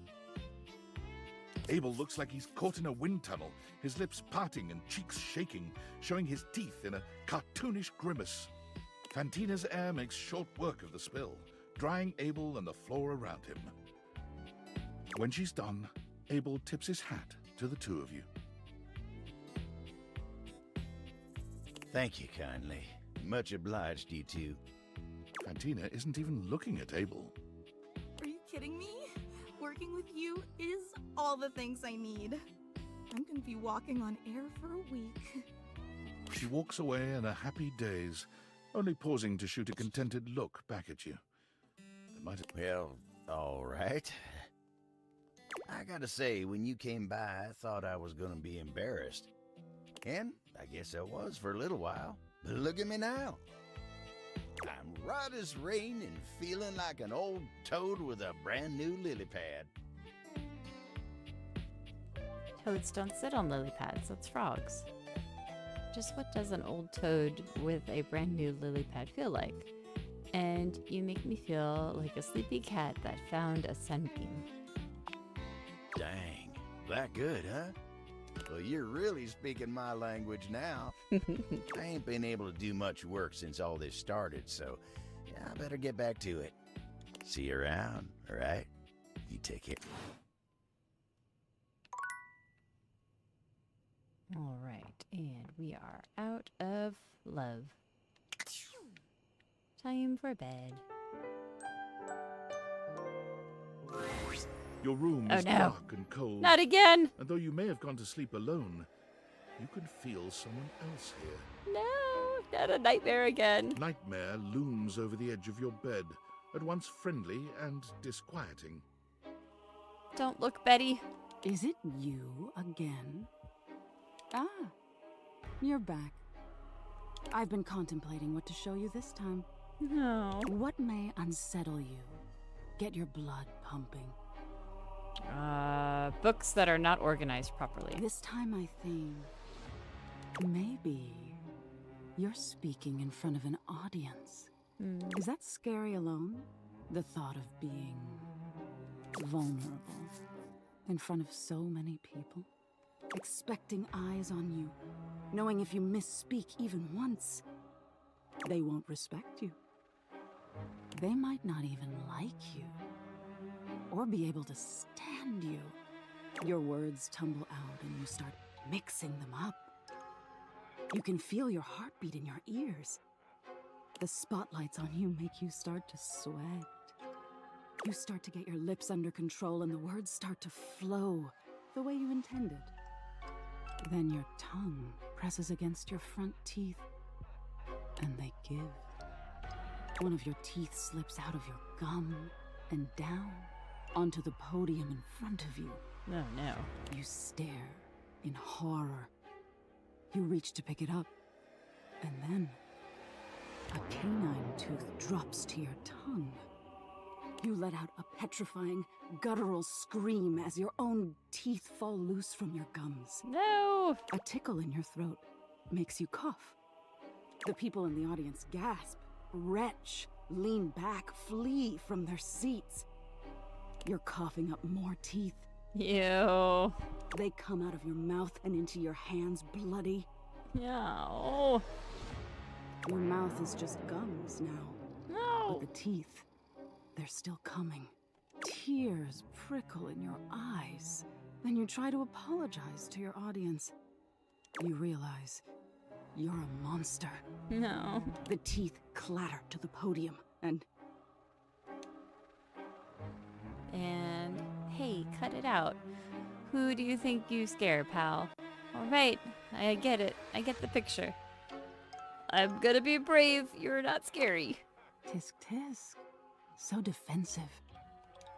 Abel looks like he's caught in a wind tunnel, his lips parting and cheeks shaking, showing his teeth in a cartoonish grimace. Fantina's air makes short work of the spill, drying Abel and the floor around him. When she's done, Abel tips his hat to the two of you. Thank you kindly. Much obliged, you two. Fantina isn't even looking at Abel. Are you kidding me? Working with you is all the things I need. I'm gonna be walking on air for a week. She walks away in a happy daze, only pausing to shoot a contented look back at you. Well, all right. I gotta say, when you came by, I thought I was gonna be embarrassed. And I guess I was for a little while. But look at me now. I'm right as rain and feeling like an old toad with a brand new lily pad. Toads don't sit on lily pads, that's frogs. Just what does an old toad with a brand new lily pad feel like? And you make me feel like a sleepy cat that found a sunbeam. Dang, that good, huh? Well, you're really speaking my language now. I ain't been able to do much work since all this started, so yeah, I better get back to it. See you around, all right? You take it. All right, and we are out of love. Time for bed. Your room Oh, is no. dark and cold. Not again! And though you may have gone to sleep alone, you can feel someone else here. No, not a nightmare again. Nightmare looms over the edge of your bed, at once friendly and disquieting. Don't look, Betty. Is it you again? Ah, you're back. I've been contemplating what to show you this time. No. What may unsettle you? Get your blood pumping. Books that are not organized properly. This time I think maybe you're speaking in front of an audience. Is that scary alone? The thought of being vulnerable in front of so many people? Expecting eyes on you, knowing if you misspeak even once, they won't respect you. They might not even like you, or be able to stand you. Your words tumble out and you start mixing them up. You can feel your heartbeat in your ears. The spotlights on you make you start to sweat. You start to get your lips under control and the words start to flow the way you intended. Then your tongue presses against your front teeth, and they give. One of your teeth slips out of your gum and down onto the podium in front of you. No, no. You stare in horror. You reach to pick it up, and then a canine tooth drops to your tongue. You let out a petrifying, guttural scream as your own teeth fall loose from your gums. No! A tickle in your throat makes you cough. The people in the audience gasp, retch, lean back, flee from their seats. You're coughing up more teeth. Ew. They come out of your mouth and into your hands bloody. No. Your mouth is just gums now. No. But the teeth, they're still coming. Tears prickle in your eyes. Then you try to apologize to your audience. You realize you're a monster. No. The teeth clatter to the podium and... And, hey, cut it out. Who do you think you scare, pal? All right, I get it. I get the picture. I'm gonna be brave. You're not scary. Tisk tisk. So defensive.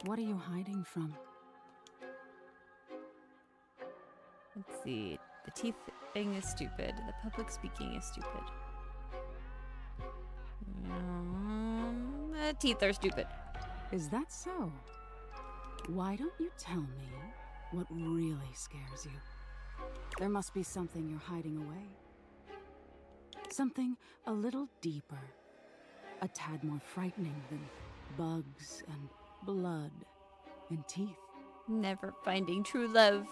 What are you hiding from? Let's see. The teeth thing is stupid. The public speaking is stupid. The teeth are stupid. Is that so? Why don't you tell me what really scares you? There must be something you're hiding away. Something a little deeper. A tad more frightening than bugs and blood and teeth. Never finding true love.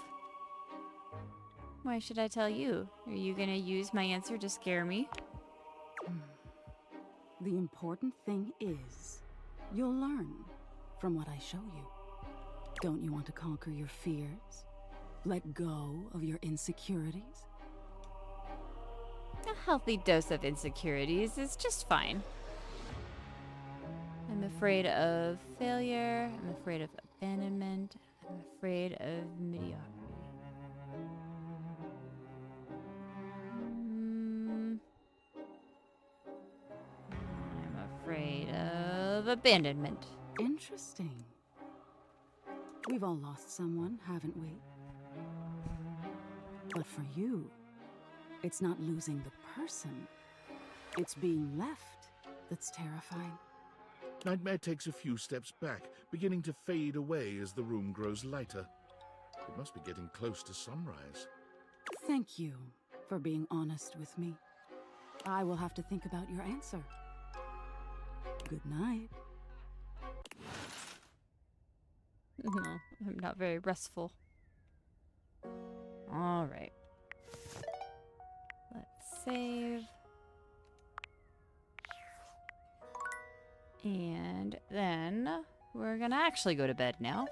Why should I tell you? Are you gonna use my answer to scare me? The important thing is, you'll learn from what I show you. Don't you want to conquer your fears? Let go of your insecurities? A healthy dose of insecurities is just fine. I'm afraid of failure. I'm afraid of abandonment. I'm afraid of mediocrity. of abandonment. Interesting. We've all lost someone, haven't we? But for you, it's not losing the person. It's being left that's terrifying. Nightmare takes a few steps back, beginning to fade away as the room grows lighter. It must be getting close to sunrise. Thank you for being honest with me. I will have to think about your answer. Good night. No, I'm not very restful. All right. Let's save. And then we're gonna actually go to bed now.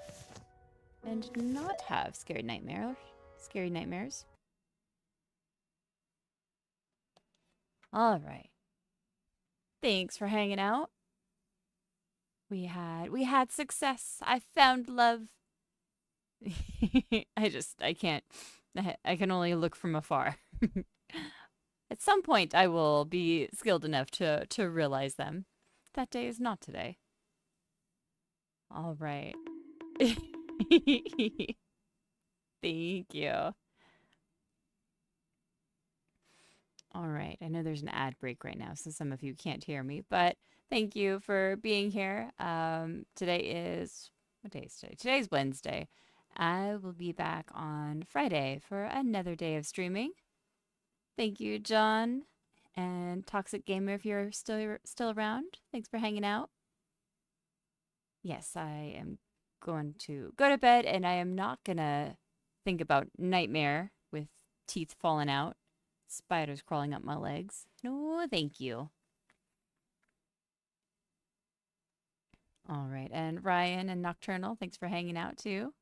And not have scary nightmares. All right. Thanks for hanging out. We had success. I found love. I can't. I can only look from afar. At some point, I will be skilled enough to realize them. That day is not today. All right. Thank you. All right. I know there's an ad break right now, so some of you can't hear me, but thank you for being here. Today is, what day is today? Today's Wednesday. I will be back on Friday for another day of streaming. Thank you, John and Toxic Gamer, if you're still around. Thanks for hanging out. Yes, I am going to go to bed, and I am not gonna think about Nightmare with teeth falling out, spiders crawling up my legs. No, thank you. All right, and Ryan and Nocturnal, thanks for hanging out too.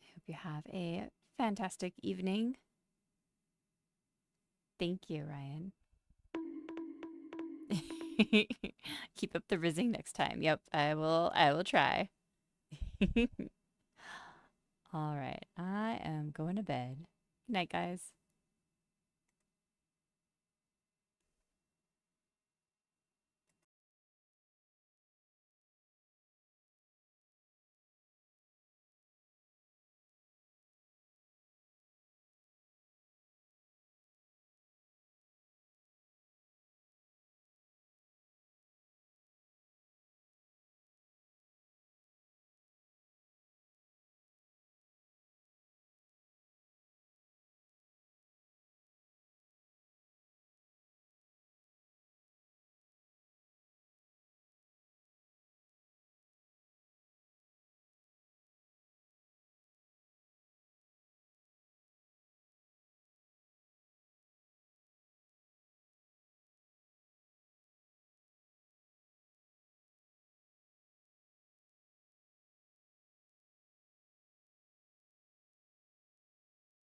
I hope you have a fantastic evening. Thank you, Ryan. Keep up the rizzing next time. Yep, I will try. All right, I am going to bed. Good night, guys.